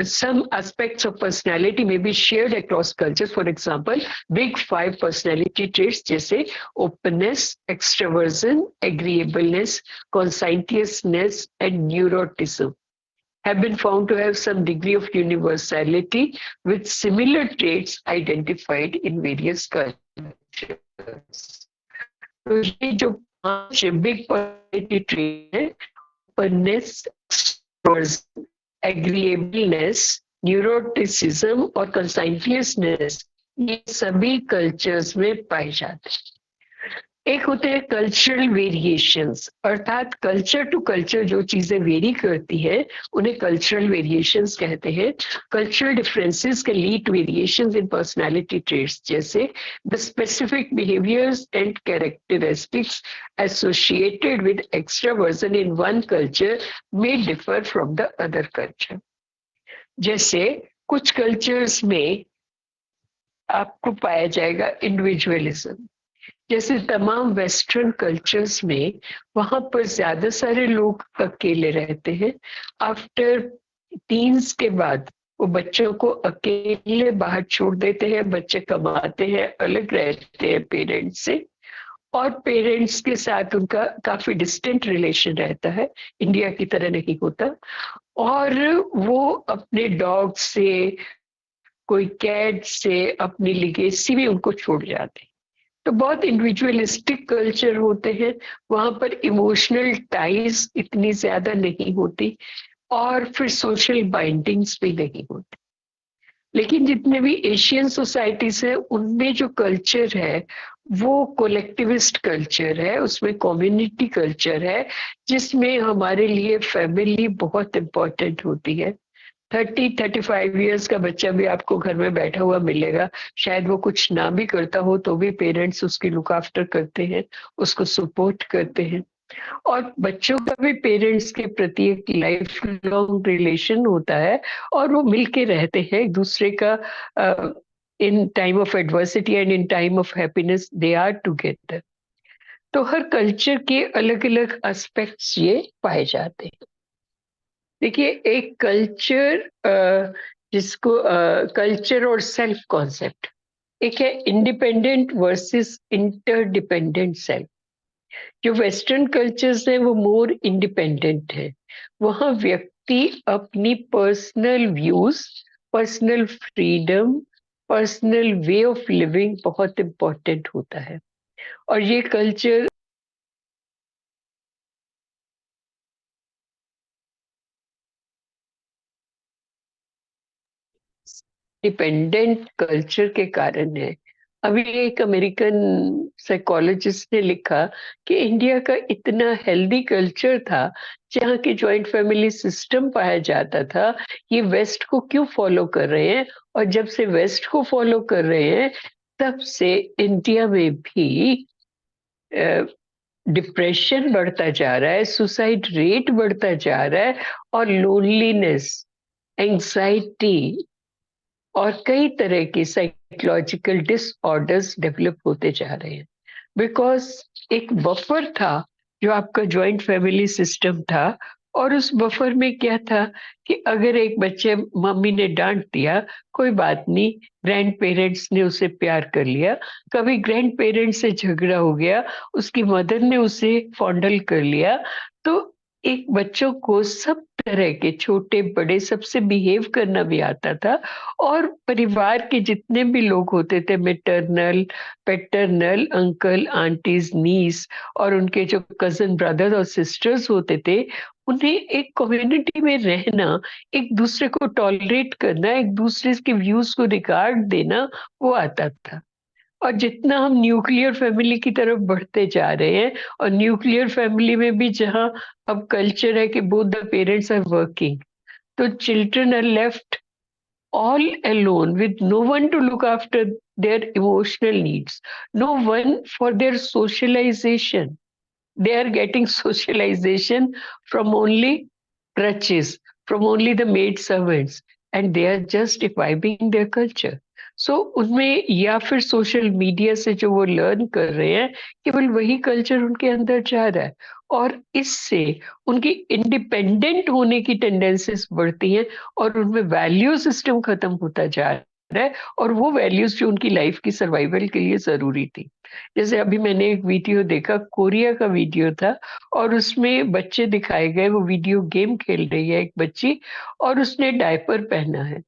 Speaker 1: some aspects of personality may be shared across cultures. For example, big 5 personality traits जैसे openness, extroversion, agreeableness, conscientiousness and neuroticism have been found to have some degree of universality with similar traits identified in various cultures. तो ये जो 5 big personality traits हैं, openness, extroversion, agreeableness, neuroticism और कंसाइंटियसनेस, ये सभी cultures में पाए जाते हैं। एक होते हैं कल्चरल वेरिएशंस, अर्थात कल्चर टू कल्चर जो चीजें वेरी करती है उन्हें कल्चरल वेरिएशंस कहते हैं। Cultural differences can lead to variations in personality traits, जैसे the specific behaviours and characteristics associated with extraversion in one culture may differ from the other culture. जैसे कुछ कल्चर्स में आपको पाया जाएगा इंडिविजुअलिज्म। जैसे तमाम वेस्टर्न कल्चर्स में वहां पर ज्यादा सारे लोग अकेले रहते हैं। आफ्टर टीन्स के बाद वो बच्चों को अकेले बाहर छोड़ देते हैं, बच्चे कमाते हैं, अलग रहते हैं पेरेंट्स से, और पेरेंट्स के साथ उनका काफी डिस्टेंट रिलेशन रहता है, इंडिया की तरह नहीं होता। और वो अपने डॉग से, कोई कैट से, अपनी लिगेसी भी उनको छोड़ जाते हैं। तो बहुत इंडिविजुअलिस्टिक कल्चर होते हैं, वहां पर इमोशनल टाइज इतनी ज्यादा नहीं होती और फिर सोशल बाइंडिंग्स भी नहीं होती। लेकिन जितने भी एशियन सोसाइटीज है उनमें जो कल्चर है वो कोलेक्टिविस्ट कल्चर है, उसमें कम्युनिटी कल्चर है, जिसमें हमारे लिए फैमिली बहुत इम्पोर्टेंट होती है। 30-35 इयर्स का बच्चा भी आपको घर में बैठा हुआ मिलेगा, शायद वो कुछ ना भी करता हो तो भी पेरेंट्स उसकी लुक आफ्टर करते हैं, उसको सपोर्ट करते हैं। और बच्चों का भी पेरेंट्स के प्रति एक लाइफ लॉन्ग रिलेशन होता है और वो मिलके रहते हैं एक दूसरे का। In time of adversity and in time of happiness they are together. तो हर कल्चर के अलग अलग एस्पेक्ट्स ये पाए जाते हैं। देखिए, एक कल्चर जिसको कल्चर और सेल्फ कॉन्सेप्ट, एक है इंडिपेंडेंट वर्सेस इंटरडिपेंडेंट सेल्फ। जो वेस्टर्न कल्चर्स हैं वो मोर इंडिपेंडेंट है, वहाँ व्यक्ति अपनी personal views, personal freedom, personal way of living बहुत इम्पोर्टेंट होता है। और ये कल्चर डिपेंडेंट कल्चर के कारण है। अभी एक अमेरिकन साइकोलॉजिस्ट ने लिखा कि इंडिया का इतना हेल्दी कल्चर था जहाँ की जॉइंट फैमिली सिस्टम पाया जाता था, ये वेस्ट को क्यों फॉलो कर रहे हैं? और जब से वेस्ट को फॉलो कर रहे हैं तब से इंडिया में भी डिप्रेशन बढ़ता जा रहा है, सुसाइड रेट बढ़ता जा रहा है, और लोनलीनेस, एंजाइटी और कई तरह के साइकोलॉजिकल डिसऑर्डर्स डेवलप होते जा रहे हैं। बिकॉज एक बफर था जो आपका जॉइंट फैमिली सिस्टम था, और उस बफर में क्या था कि अगर एक बच्चे मम्मी ने डांट दिया, कोई बात नहीं, ग्रैंड पेरेंट्स ने उसे प्यार कर लिया। कभी ग्रैंड पेरेंट्स से झगड़ा हो गया, उसकी मदर ने उसे फॉन्डल कर लिया। तो एक बच्चों को सब तरह के छोटे बड़े सबसे बिहेव करना भी आता था, और परिवार के जितने भी लोग होते थे, मैटरनल, पैटर्नल, अंकल, आंटीज, नीस, और उनके जो कजन ब्रदर और सिस्टर्स होते थे, उन्हें एक कम्युनिटी में रहना, एक दूसरे को टॉलरेट करना, एक दूसरे के व्यूज को रिगार्ड देना, वो आता था। और जितना हम न्यूक्लियर फैमिली की तरफ बढ़ते जा रहे हैं, और न्यूक्लियर फैमिली में भी जहां अब कल्चर है कि both the parents are working, तो children are left all alone with no one to look after their emotional needs, no one for their socialization. They are getting socialization from only crutches, from only the maid servants, and they are just imbibing their culture. So उनमें या फिर social media से जो वो learn कर रहे हैं, केवल वही कल्चर उनके अंदर जा रहा है, और इससे उनकी इंडिपेंडेंट होने की टेंडेंसीज बढ़ती हैं, और उनमें वैल्यू सिस्टम खत्म होता जा रहा है, और वो वैल्यूज जो उनकी लाइफ की सर्वाइवल के लिए जरूरी थी। जैसे अभी मैंने एक वीडियो देखा, कोरिया का वीडियो था, और उसमें बच्चे दिखाए गए, वो वीडियो गेम खेल रही है एक बच्ची, और उसने डायपर पहना है।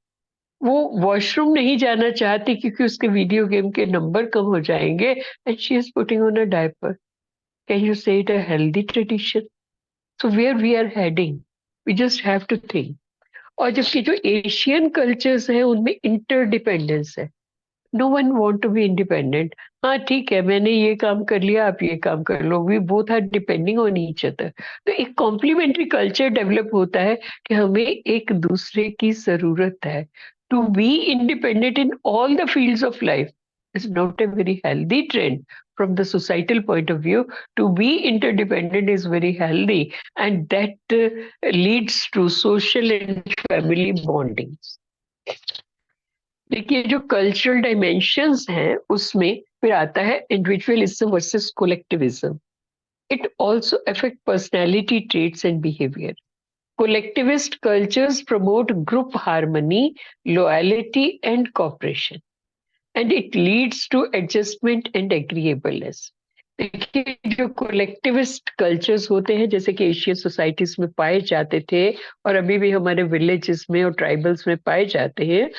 Speaker 1: वो वॉशरूम नहीं जाना चाहती क्योंकि उसके वीडियो गेम के नंबर कम हो जाएंगे, and she is putting on a diaper. Can you say it a healthy tradition? So where we are heading, we just have to think. और जबकि जो एशियन कल्चर्स हैं उनमें इंटरडिपेंडेंस है, no one want to be independent. हाँ ठीक है, मैंने ये काम कर लिया, आप ये काम कर लो, we both are depending on each other. तो एक कॉम्प्लीमेंट्री कल्चर डेवलप होता है कि हमें एक दूसरे की जरूरत है। To be independent in all the fields of life is not a very healthy trend from the societal point of view. To be interdependent is very healthy, and that leads to social and family bondings. देखिए, जो cultural dimensions हैं उसमें फिर आता है individualism versus collectivism. It also affect personality traits and behaviour. Collectivist cultures promote group harmony, loyalty and cooperation, and it leads to adjustment and agreeableness. देखिए, जो कोलेक्टिविस्ट cultures होते हैं, जैसे कि एशियन सोसाइटीज में पाए जाते थे, और अभी भी हमारे विलेजेस में और ट्राइबल्स में पाए जाते हैं,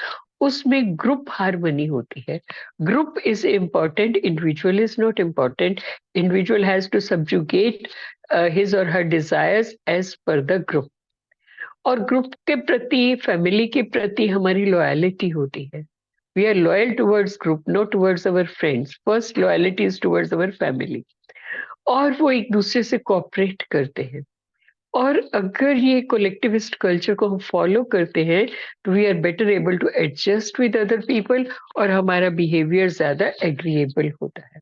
Speaker 1: उसमें ग्रुप हार्मनी होती है। Group is important, individual is not important. Individual has to subjugate his or her desires as per the group. और ग्रुप के प्रति, फैमिली के प्रति हमारी लॉयलिटी होती है। We are loyal towards group, not towards our friends. First loyalty is towards our family. और वो एक दूसरे से कोऑपरेट करते हैं। और अगर ये कोलेक्टिविस्ट कल्चर को हम फॉलो करते हैं, तो we are better able to adjust with other people, और हमारा बिहेवियर ज्यादा एग्रीएबल होता है।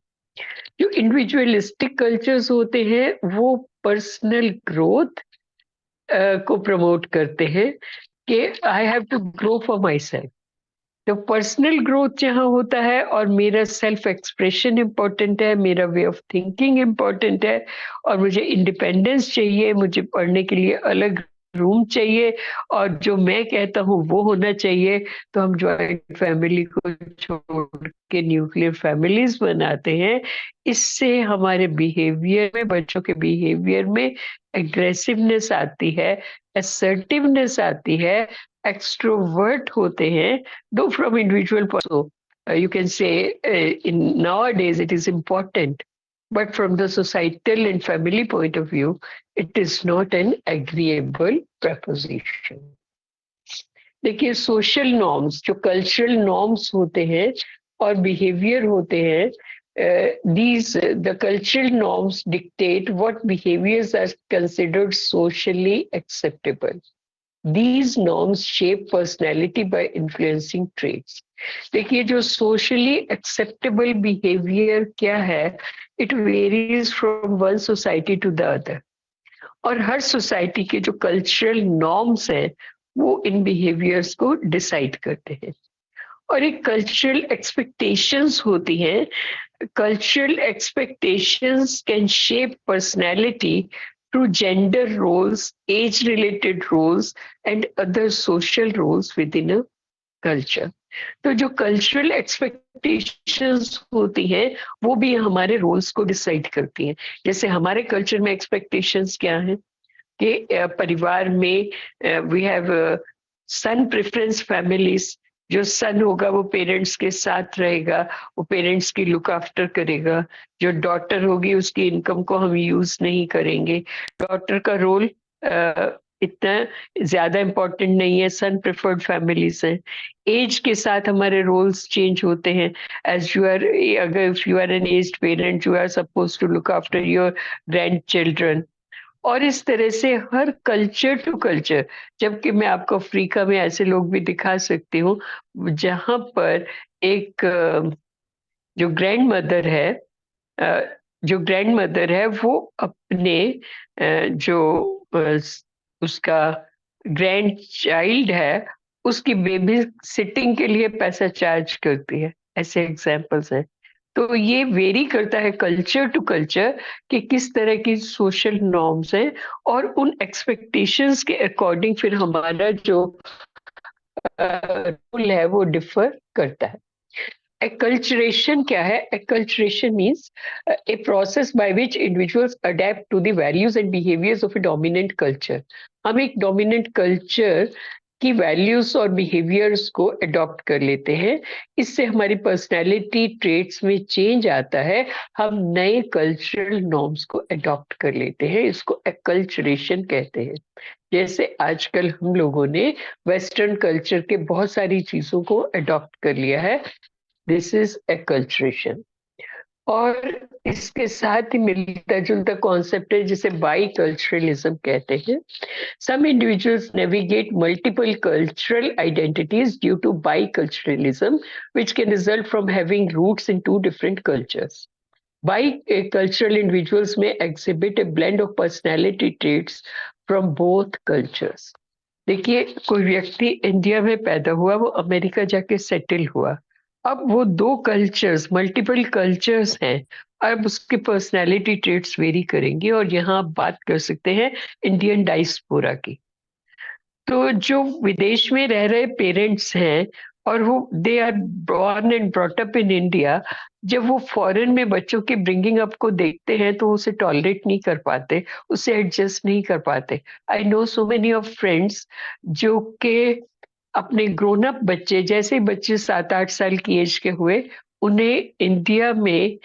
Speaker 1: जो इंडिविजुअलिस्टिक कल्चर्स होते हैं वो पर्सनल ग्रोथ को प्रमोट करते हैं कि I have to grow for myself. तो पर्सनल ग्रोथ जहाँ होता है, और मेरा सेल्फ एक्सप्रेशन इम्पोर्टेंट है, मेरा वे ऑफ थिंकिंग इम्पोर्टेंट है, और मुझे इंडिपेंडेंस चाहिए, मुझे पढ़ने के लिए अलग रूम चाहिए, और जो मैं कहता हूँ वो होना चाहिए, तो हम जॉइंट फैमिली को छोड़ के न्यूक्लियर फैमिलीज बनाते हैं। इससे हमारे बिहेवियर में, बच्चों के बिहेवियर में एग्रेसिवनेस आती है, असर्टिवनेस आती है, एक्सट्रोवर्ट होते हैं, though from individual also, you can say in nowadays it is important, but from the societal and family point of view, it is not an agreeable proposition. देखिए, social norms, जो cultural norms होते हैं और behaviour होते हैं, these the cultural norms dictate what behaviors are considered socially acceptable. These norms shape personality by influencing traits. देखिए, जो socially acceptable behaviour क्या है, it varies from one society to the other. और हर सोसाइटी के जो कल्चरल नॉर्म्स हैं वो इन बिहेवियर्स को डिसाइड करते हैं। और एक कल्चरल एक्सपेक्टेशंस होती हैं। Cultural expectations can shape personality through gender roles, age-related roles, and other social roles within a culture. तो जो कल्चरल एक्सपेक्टेशंस होती हैं वो भी हमारे रोल्स को डिसाइड करती हैं। जैसे हमारे कल्चर में एक्सपेक्टेशंस क्या हैं कि परिवार में we have son preference families. जो सन होगा वो पेरेंट्स के साथ रहेगा, वो पेरेंट्स की लुक आफ्टर करेगा। जो डॉटर होगी उसकी इनकम को हम यूज नहीं करेंगे। डॉटर का रोल इतना ज्यादा इम्पोर्टेंट नहीं है, सन प्रेफर्ड फैमिलीज हैं। एज के साथ हमारे रोल्स चेंज होते हैं। एज यू आर, अगर if you are an aged parent, you are suppose to look after your grand children. और इस तरह से हर कल्चर टू कल्चर, जबकि मैं आपको अफ्रीका में ऐसे लोग भी दिखा सकती हूँ जहां पर एक जो ग्रैंड मदर है, अ, जो ग्रैंड मदर है वो अपने जो उसका ग्रैंड चाइल्ड है उसकी बेबी सिटिंग के लिए पैसा चार्ज करती है। ऐसे एग्जाम्पल्स हैं। तो ये वेरी करता है कल्चर टू कल्चर कि किस तरह की सोशल नॉर्म्स हैं, और उन एक्सपेक्टेशंस के अकॉर्डिंग फिर हमारा जो रूल है वो डिफर करता है। Acculturation क्या है? Acculturation means a process by which individuals adapt to the values and behaviors of a dominant culture. हम एक dominant culture की वैल्यूज और बिहेवियर्स को अडॉप्ट कर लेते हैं। इससे हमारी पर्सनैलिटी ट्रेट्स में चेंज आता है। हम नए कल्चरल नॉर्म्स को अडॉप्ट कर लेते हैं। इसको एक्कल्चरेशन कहते हैं। जैसे आजकल हम लोगों ने वेस्टर्न कल्चर के बहुत सारी चीजों को अडॉप्ट कर लिया है। This is acculturation. और इसके साथ ही मिलता जुलता कॉन्सेप्ट है जिसे बाई कल्चरलिज्म कहते हैं। Some individuals navigate multiple cultural identities due to biculturalism, which can result from having roots in two different cultures. Bicultural individuals may exhibit a blend of personality traits from both cultures. देखिए, कोई व्यक्ति India में पैदा हुआ, वो America जाके settle हुआ। अब वो दो कल्चर्स, मल्टीपल कल्चर्स हैं। अब उसकी पर्सनालिटी ट्रेट्स वेरी करेंगी। और यहाँ आप बात कर सकते हैं इंडियन डायस्पोरा की। तो जो विदेश में रह रहे पेरेंट्स हैं और वो they are born and brought up in India, जब वो फॉरेन में बच्चों के ब्रिंगिंग अप को देखते हैं तो उसे टॉलरेट नहीं कर पाते, उससे एडजस्ट नहीं कर पाते। I know so many of friends जो के अपने ग्रोन अप बच्चे, जैसे ही बच्चे 7-8 साल की एज के हुए, उन्हें इंडिया में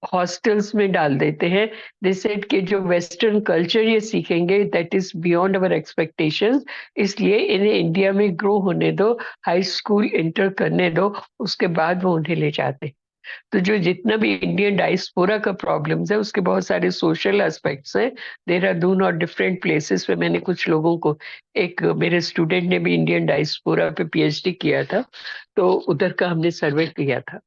Speaker 1: हॉस्टल्स में डाल देते हैं। दे सेड कि जो वेस्टर्न कल्चर ये सीखेंगे that is beyond our expectations, इसलिए इन्हें इंडिया में ग्रो होने दो, हाई स्कूल इंटर करने दो, उसके बाद वो उन्हें ले जाते। तो जो जितना भी इंडियन डायस्पोरा का प्रॉब्लम्स है उसके बहुत सारे सोशल एस्पेक्ट्स हैं। देहरादून और डिफरेंट प्लेसेस पे मैंने कुछ लोगों को, एक मेरे स्टूडेंट ने भी इंडियन डायस्पोरा पे पीएचडी किया था, तो उधर का हमने सर्वे किया था।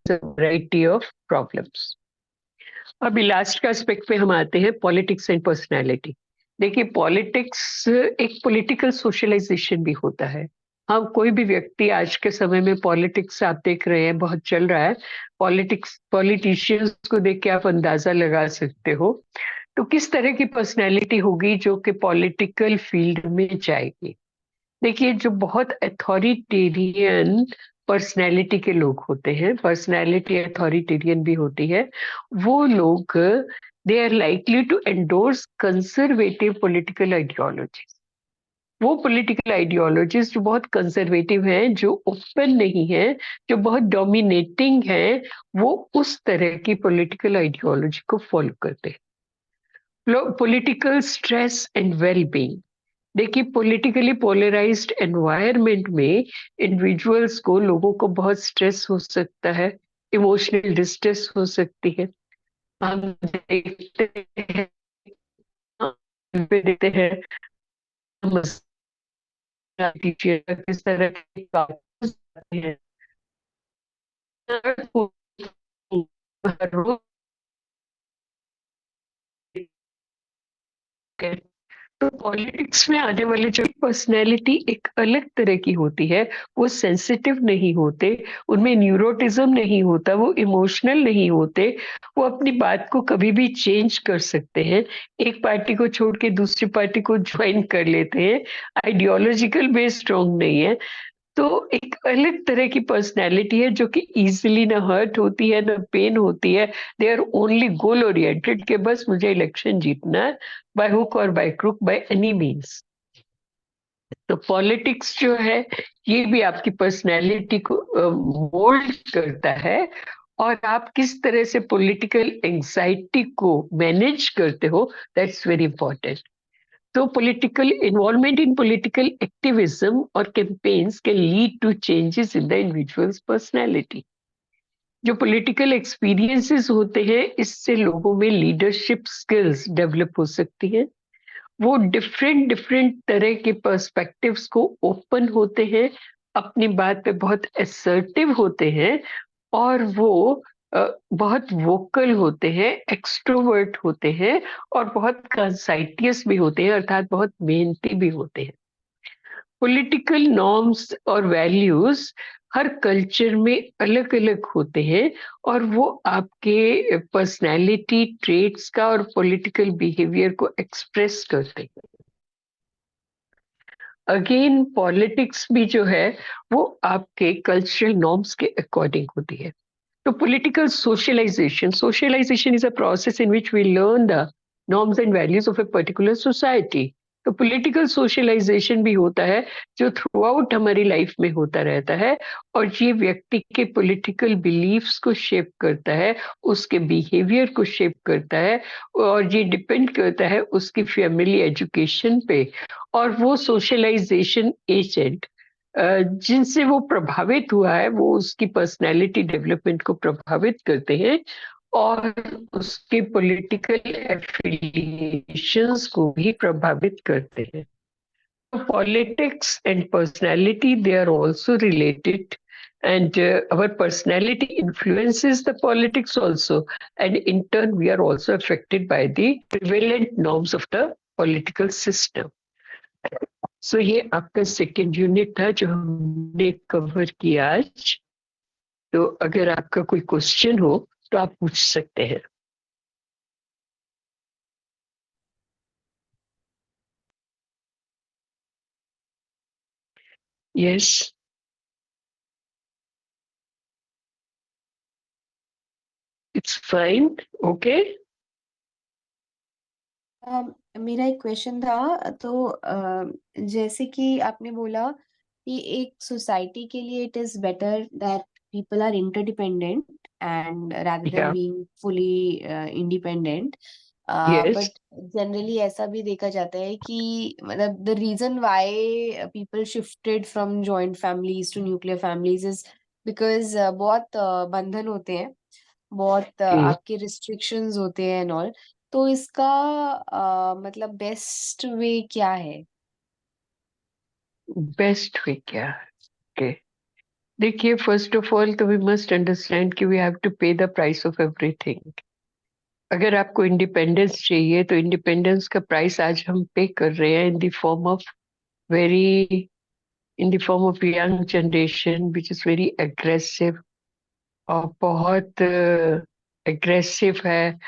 Speaker 1: Variety of problems. अभी लास्ट का एस्पेक्ट पे हम आते हैं, पॉलिटिक्स एंड पर्सनालिटी। देखिए, पॉलिटिक्स एक पॉलिटिकल सोशलाइजेशन भी होता है। हाँ, कोई भी व्यक्ति आज के समय में पॉलिटिक्स आप देख रहे हैं बहुत चल रहा है। पॉलिटिक्स, पॉलिटिशियंस को देख के आप अंदाजा लगा सकते हो तो किस तरह की पर्सनैलिटी होगी जो कि पॉलिटिकल फील्ड में जाएगी। देखिए, जो बहुत अथॉरिटेरियन पर्सनैलिटी के लोग होते हैं, पर्सनैलिटी अथॉरिटेरियन भी होती है, वो लोग they are likely to endorse conservative political ideology. वो पॉलिटिकल आइडियोलॉजीज जो बहुत कंजर्वेटिव हैं, जो ओपन नहीं है, जो बहुत डोमिनेटिंग है, वो उस तरह की पॉलिटिकल आइडियोलॉजी को फॉलो करते हैं। Political stress and well being. देखिए, पॉलिटिकली पोलराइज्ड एनवायरनमेंट में इंडिविजुअल्स को, लोगों को बहुत स्ट्रेस हो सकता है, इमोशनल डिस्ट्रेस हो सकती है। हम देखते हैं, देखते हैं टीचर किस तरह के कार्टून्स आते हैं, हर रोज तो पॉलिटिक्स में आने वाले जो पर्सनैलिटी एक अलग तरह की होती है, वो सेंसिटिव नहीं होते, उनमें न्यूरोटिज्म नहीं होता, वो इमोशनल नहीं होते, वो अपनी बात को कभी भी चेंज कर सकते हैं, एक पार्टी को छोड़ के दूसरी पार्टी को ज्वाइन कर लेते हैं, आइडियोलॉजिकल बेस स्ट्रॉन्ग नहीं है। तो एक अलग तरह की पर्सनैलिटी है जो कि इजीली ना हर्ट होती है ना पेन होती है। They are only goal oriented कि बस मुझे इलेक्शन जीतना है, बाय हुक और by crook, by any means. तो पॉलिटिक्स जो है ये भी आपकी पर्सनैलिटी को मोल्ड करता है, और आप किस तरह से पॉलिटिकल एंजाइटी को मैनेज करते हो, that's very important. So political involvement in political activism or campaigns can lead to changes in the individual's personality. जो political experiences होते हैं इससे लोगों में leadership skills develop हो सकती हैं, वो different तरह के perspectives को open होते हैं, अपनी बात पे बहुत assertive होते हैं, और वो बहुत वोकल होते हैं, एक्सट्रोवर्ट होते हैं, और बहुत कंसाइटियस भी होते हैं, अर्थात बहुत मेहनती भी होते हैं। पॉलिटिकल नॉर्म्स और वैल्यूज हर कल्चर में अलग अलग होते हैं, और वो आपके पर्सनैलिटी ट्रेट्स का और पॉलिटिकल बिहेवियर को एक्सप्रेस करते हैं। अगेन पॉलिटिक्स भी जो है वो आपके कल्चरल नॉर्म्स के अकॉर्डिंग होती है। So political socialization is a process in which we learn the norms and values of a particular society. तो political socialization भी होता है जो थ्रू आउट हमारी लाइफ में होता रहता है, और ये व्यक्ति के political beliefs को शेप करता है, उसके बिहेवियर को शेप करता है, और ये डिपेंड करता है उसकी फैमिली एजुकेशन पे, और वो सोशलाइजेशन एजेंट जिनसे वो प्रभावित हुआ है वो उसकी पर्सनैलिटी डेवलपमेंट को प्रभावित करते हैं, और उसके पॉलिटिकल एफिलिएशंस को भी प्रभावित करते हैं। Politics and personality they are also related, and our personality influences the politics also, and in turn we are also affected by the prevalent norms of the political system. सो ये आपका second unit था जो हमने cover किया आज। तो अगर आपका कोई क्वेश्चन हो तो आप पूछ सकते हैं। Yes, it's fine, okay.
Speaker 4: मेरा एक क्वेश्चन था तो जैसे कि आपने बोला कि एक सोसाइटी के लिए it is better that people are interdependent and rather than
Speaker 1: या
Speaker 4: being fully independent,
Speaker 1: yes,
Speaker 4: but generally ऐसा भी देखा जाता है कि मतलब the reason why people shifted from joint families to nuclear families is because बहुत बंधन होते हैं, बहुत आपके रिस्ट्रिक्शंस होते हैं एंड ऑल। तो इसका मतलब बेस्ट वे क्या है?
Speaker 1: बेस्ट वे क्या? ओके, देखिए फर्स्ट ऑफ ऑल तो वी मस्ट अंडरस्टैंड कि वी हैव टू पे द प्राइस ऑफ एवरीथिंग। अगर आपको इंडिपेंडेंस चाहिए तो इंडिपेंडेंस का प्राइस आज हम पे कर रहे हैं very in the form of young generation which is very aggressive, और बहुत एग्रेसिव है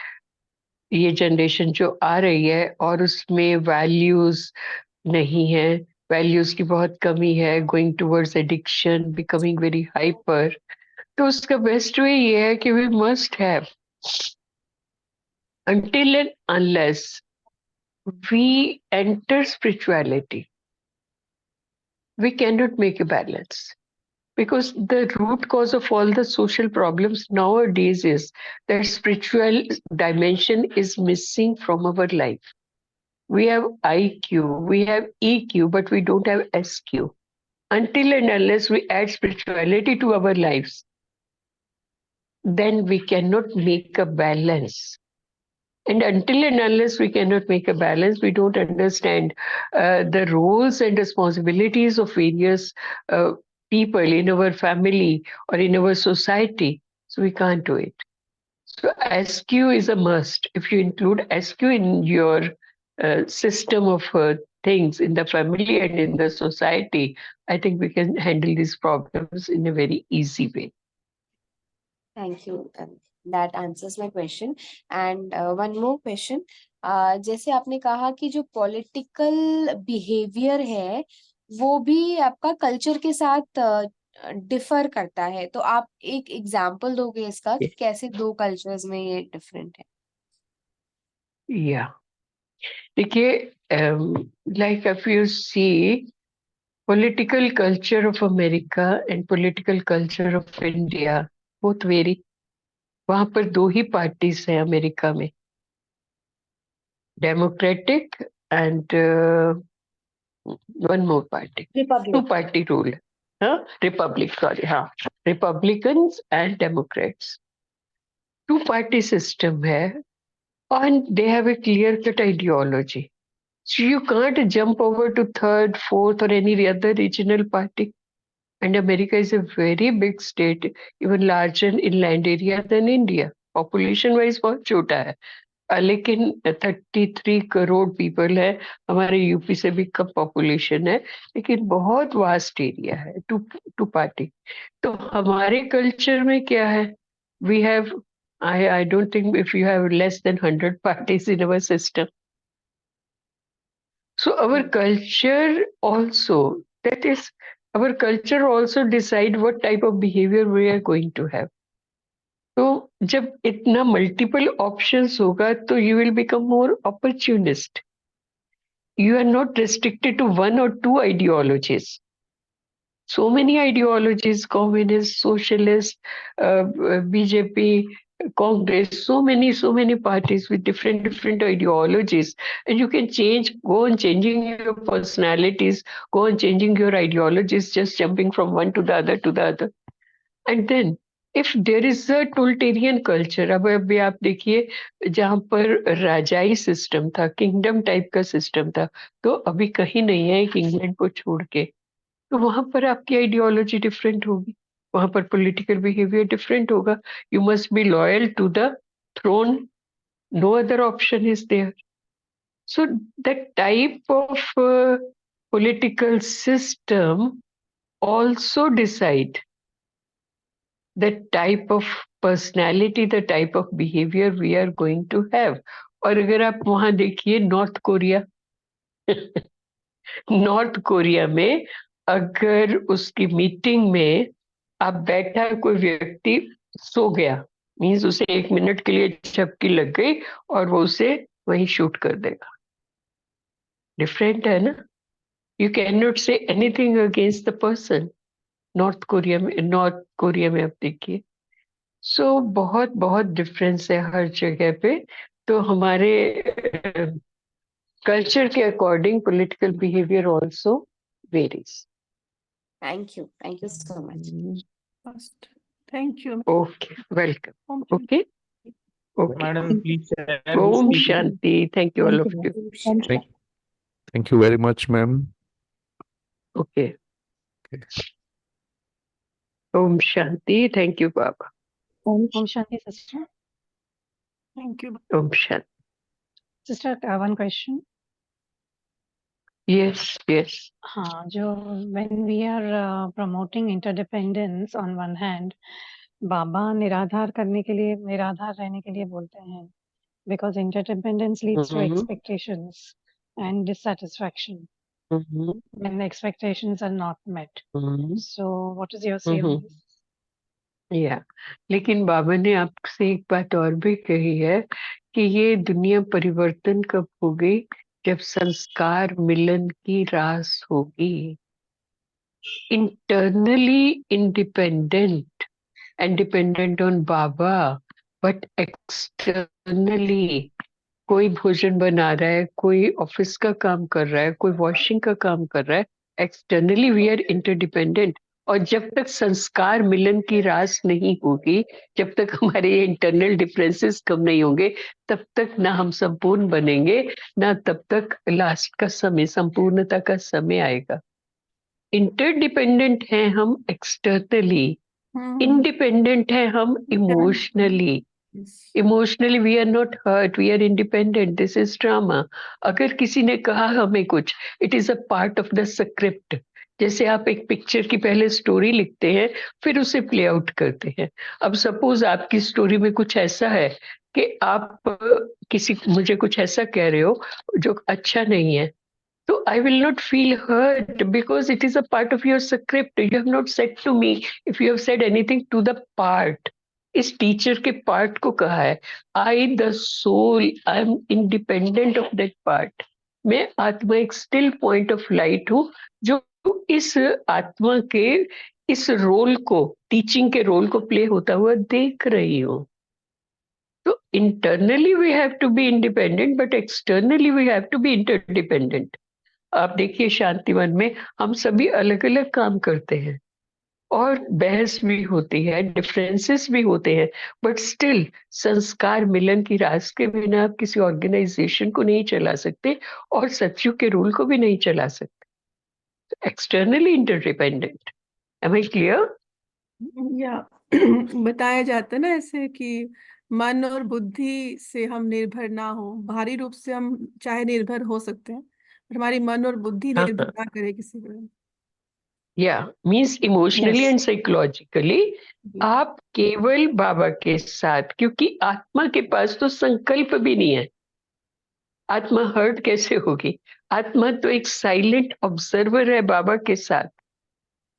Speaker 1: ये जनरेशन जो आ रही है, और उसमें वैल्यूज नहीं है, वैल्यूज की बहुत कमी है, going towards addiction, becoming very hyper. तो उसका बेस्ट वे ये है कि we must have, until and unless we enter spirituality, we cannot make a balance. Because the root cause of all the social problems nowadays is that spiritual dimension is missing from our life. We have IQ, we have EQ, but we don't have SQ. Until and unless we add spirituality to our lives, then we cannot make a balance. And until and unless we cannot make a balance, we don't understand the roles and responsibilities of various people, in our family, or in our society. So we can't do it. So SQ is a must. If you include SQ in your system of things in the family and in the society, I think we can handle these problems in a very easy way.
Speaker 4: Thank you. That answers my question. And one more question. जैसे आपने कहा कि जो political behaviour है वो भी आपका culture के साथ डिफर करता है, तो आप एक एग्जांपल दोगे इसका कि कैसे दो कल्चर्स में ये डिफरेंट है?
Speaker 1: Yeah. देखिए, like if you see political culture of America and political culture of India, both vary. वहां पर दो ही पार्टीज हैं अमेरिका में, Democratic and one more party, two
Speaker 3: Republic.
Speaker 1: Party rule, Republic, sorry, हाँ, Republicans and Democrats, two party system है, and they have a clear cut ideology. So you can't jump over to third, fourth, or any other regional party. And America is a very big state, even larger in land area than India. Population wise बहुत छोटा है, लेकिन 33 crore people है, हमारे UP से भी कम population है, लेकिन बहुत वास्ट एरिया है, टू पार्टी। तो हमारे कल्चर में क्या है, we have, I don't think if you have less than 100 parties in our system. So our culture also, that is, our culture also decide what type of behavior we are going to have. तो जब इतना multiple options होगा तो you will become more opportunist. You are not restricted to one or two ideologies. So many ideologies, communist, socialist, BJP, Congress, so many parties with different ideologies, and you can go on changing your personalities, go on changing your ideologies, just jumping from one to the other. And then if there is a totalitarian culture, अब अभी आप देखिए जहाँ पर राजाई system था, kingdom type का system था, तो अभी कहीं नहीं है इंग्लैंड को छोड़ के, तो वहां पर आपकी आइडियोलॉजी डिफरेंट होगी, वहां पर पॉलिटिकल बिहेवियर डिफरेंट होगा. You must be loyal to the throne, no other option is there. So that type of political system also decide the type of personality, the type of behavior we are going to have. और अगर आप वहां देखिए north Korea, north Korea में अगर उसकी meeting में आप बैठा कोई व्यक्ति सो गया, मीन्स उसे 1 मिनट के लिए झपकी लग गई और वो उसे वहीं शूट कर देगा. डिफरेंट है ना. You can not say anything against the person. North Korea में आप देखिए. सो बहुत बहुत डिफरेंस है हर जगह पे. तो हमारे कल्चर के according political behaviour also varies.
Speaker 4: Thank you so much.
Speaker 5: First, thank you.
Speaker 1: Okay, welcome. Okay, okay.
Speaker 6: Madam, please share the
Speaker 1: Om
Speaker 6: speaker.
Speaker 1: Shanti. Thank you all of you.
Speaker 2: Thank you very much, ma'am.
Speaker 1: Okay. Om Shanti. Thank you Baba.
Speaker 5: Om Shanti, sister. Thank you.
Speaker 1: Om Shanti.
Speaker 5: Sister, one question.
Speaker 1: Yes, yes.
Speaker 5: हाँ, जो when we are promoting interdependence on one hand, बाबा निराधार करने के लिए, निराधार रहने के लिए बोलते हैं, because interdependence leads to expectations and dissatisfaction when the expectations are not met. So, what is your say on this?
Speaker 1: या लेकिन बाबा ने आपसे एक बात और भी कही है कि ये दुनिया परिवर्तन कब होगी, जब संस्कार मिलन की रास होगी. Internally independent and dependent on Baba, but externally कोई भोजन बना रहा है, कोई ऑफिस का काम कर रहा है, कोई वॉशिंग का काम कर रहा है, एक्सटर्नली वी आर इंटरडिपेंडेंट. और जब तक संस्कार मिलन की रास नहीं होगी, जब तक हमारे इंटरनल डिफरेंसेस कम नहीं होंगे, तब तक ना हम संपूर्ण बनेंगे, ना तब तक लास्ट का समय, संपूर्णता का समय आएगा. इंटरडिपेंडेंट हैं हम एक्सटर्नली, इंडिपेंडेंट हैं हम emotionally. Emotionally we are not hurt, we are independent. This is drama. अगर किसी ने कहा हमें कुछ, it is a part of the script. जैसे आप एक पिक्चर की पहले स्टोरी लिखते हैं, फिर उसे प्ले आउट करते हैं. अब सपोज आपकी स्टोरी में कुछ ऐसा है कि आप किसी मुझे कुछ ऐसा कह रहे हो जो अच्छा नहीं है, so I will not feel hurt because it is a part of your script. You have not said to me if you have said anything to the part. इस टीचर के पार्ट को कहा है, I the soul, I am independent of that part. मैं आत्मा एक still point of light हूँ जो इस आत्मा के इस रोल को, टीचिंग के रोल को प्ले होता हुआ देख रही हूँ. तो internally we have to be independent, but externally we have to be interdependent. आप देखिए शांतिवन में हम सभी अलग अलग काम करते हैं और बहस भी होती है, डिफरेंसेस भी होते हैं, बट स्टिल संस्कार मिलन की रास के बिना आप किसी ऑर्गेनाइजेशन को नहीं चला सकते और सत्युग के रूल को भी नहीं चला सकते. Externally interdependent. Am I clear?
Speaker 6: या बताया जाता है ना ऐसे कि मन और बुद्धि से हम निर्भर ना हो. बाहरी रूप से हम चाहे निर्भर हो सकते हैं, पर हमारी मन और बुद्धि निर्भर ना करे किसी पर.
Speaker 1: या means emotionally
Speaker 5: Yes.
Speaker 1: And psychologically आप केवल बाबा के साथ, क्योंकि आत्मा के पास तो संकल्प भी नहीं है. आत्मा हर्ट कैसे होगी? आत्मा तो एक साइलेंट ऑब्जर्वर है बाबा के साथ.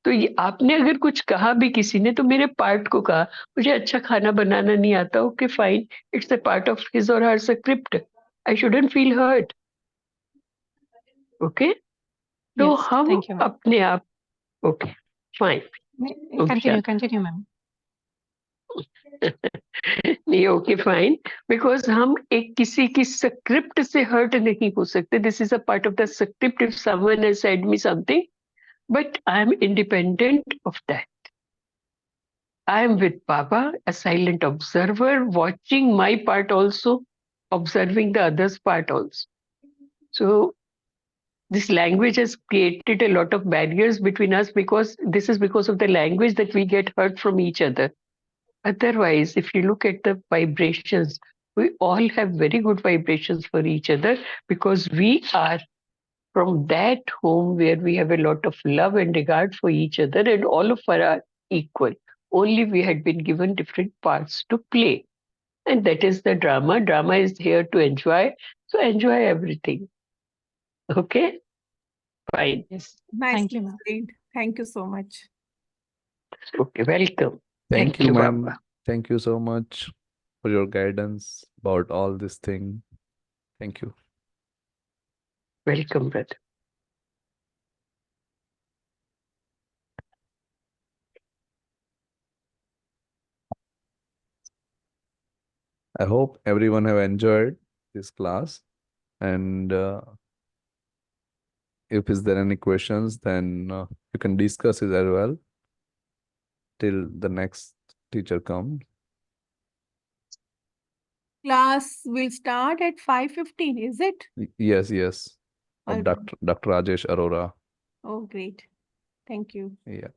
Speaker 1: तो ये आपने अगर कुछ कहा भी किसी ने, तो मेरे पार्ट को कहा, मुझे अच्छा खाना बनाना नहीं आता, okay fine, it's a part of his or her script. I shouldn't feel hurt. Okay, तो
Speaker 5: Yes.
Speaker 1: हम
Speaker 5: Thank you, ma'am.
Speaker 1: अपने आप, ओके फाइन.
Speaker 5: Continue, ma'am.
Speaker 1: नहीं, ओके फाइन, बिकॉज हम एक किसी की स्क्रिप्ट से हर्ट नहीं हो सकते. This is a part of the script. If someone has said me something, but I am independent of that. I am with Baba, a silent observer, watching my part also, observing the other's part also. So this language has created a lot of barriers between us, because this is because of the language that we get hurt from each other. Otherwise, if you look at the vibrations, we all have very good vibrations for each other, because we are from that home where we have a lot of love and regard for each other, and all of us are equal. Only we had been given different parts to play. And that is the drama. Drama is here to enjoy. So enjoy everything. Okay? Fine.
Speaker 5: Yes.
Speaker 6: Nicely
Speaker 5: Thank you, ma'am.
Speaker 6: explained. Thank you so much.
Speaker 1: Okay, welcome.
Speaker 2: Thank you, ma'am.
Speaker 1: Baba.
Speaker 2: Thank you so much for your guidance about all this thing. Thank you.
Speaker 1: Welcome, brother.
Speaker 2: I hope everyone have enjoyed this class, and if is there any questions, then you can discuss it as well till the next teacher comes.
Speaker 6: Class will start at 5:15, is it?
Speaker 2: Yes, yes. Of
Speaker 6: Okay.
Speaker 2: Dr. Rajesh Arora.
Speaker 6: Oh, great. Thank you.
Speaker 2: Yeah.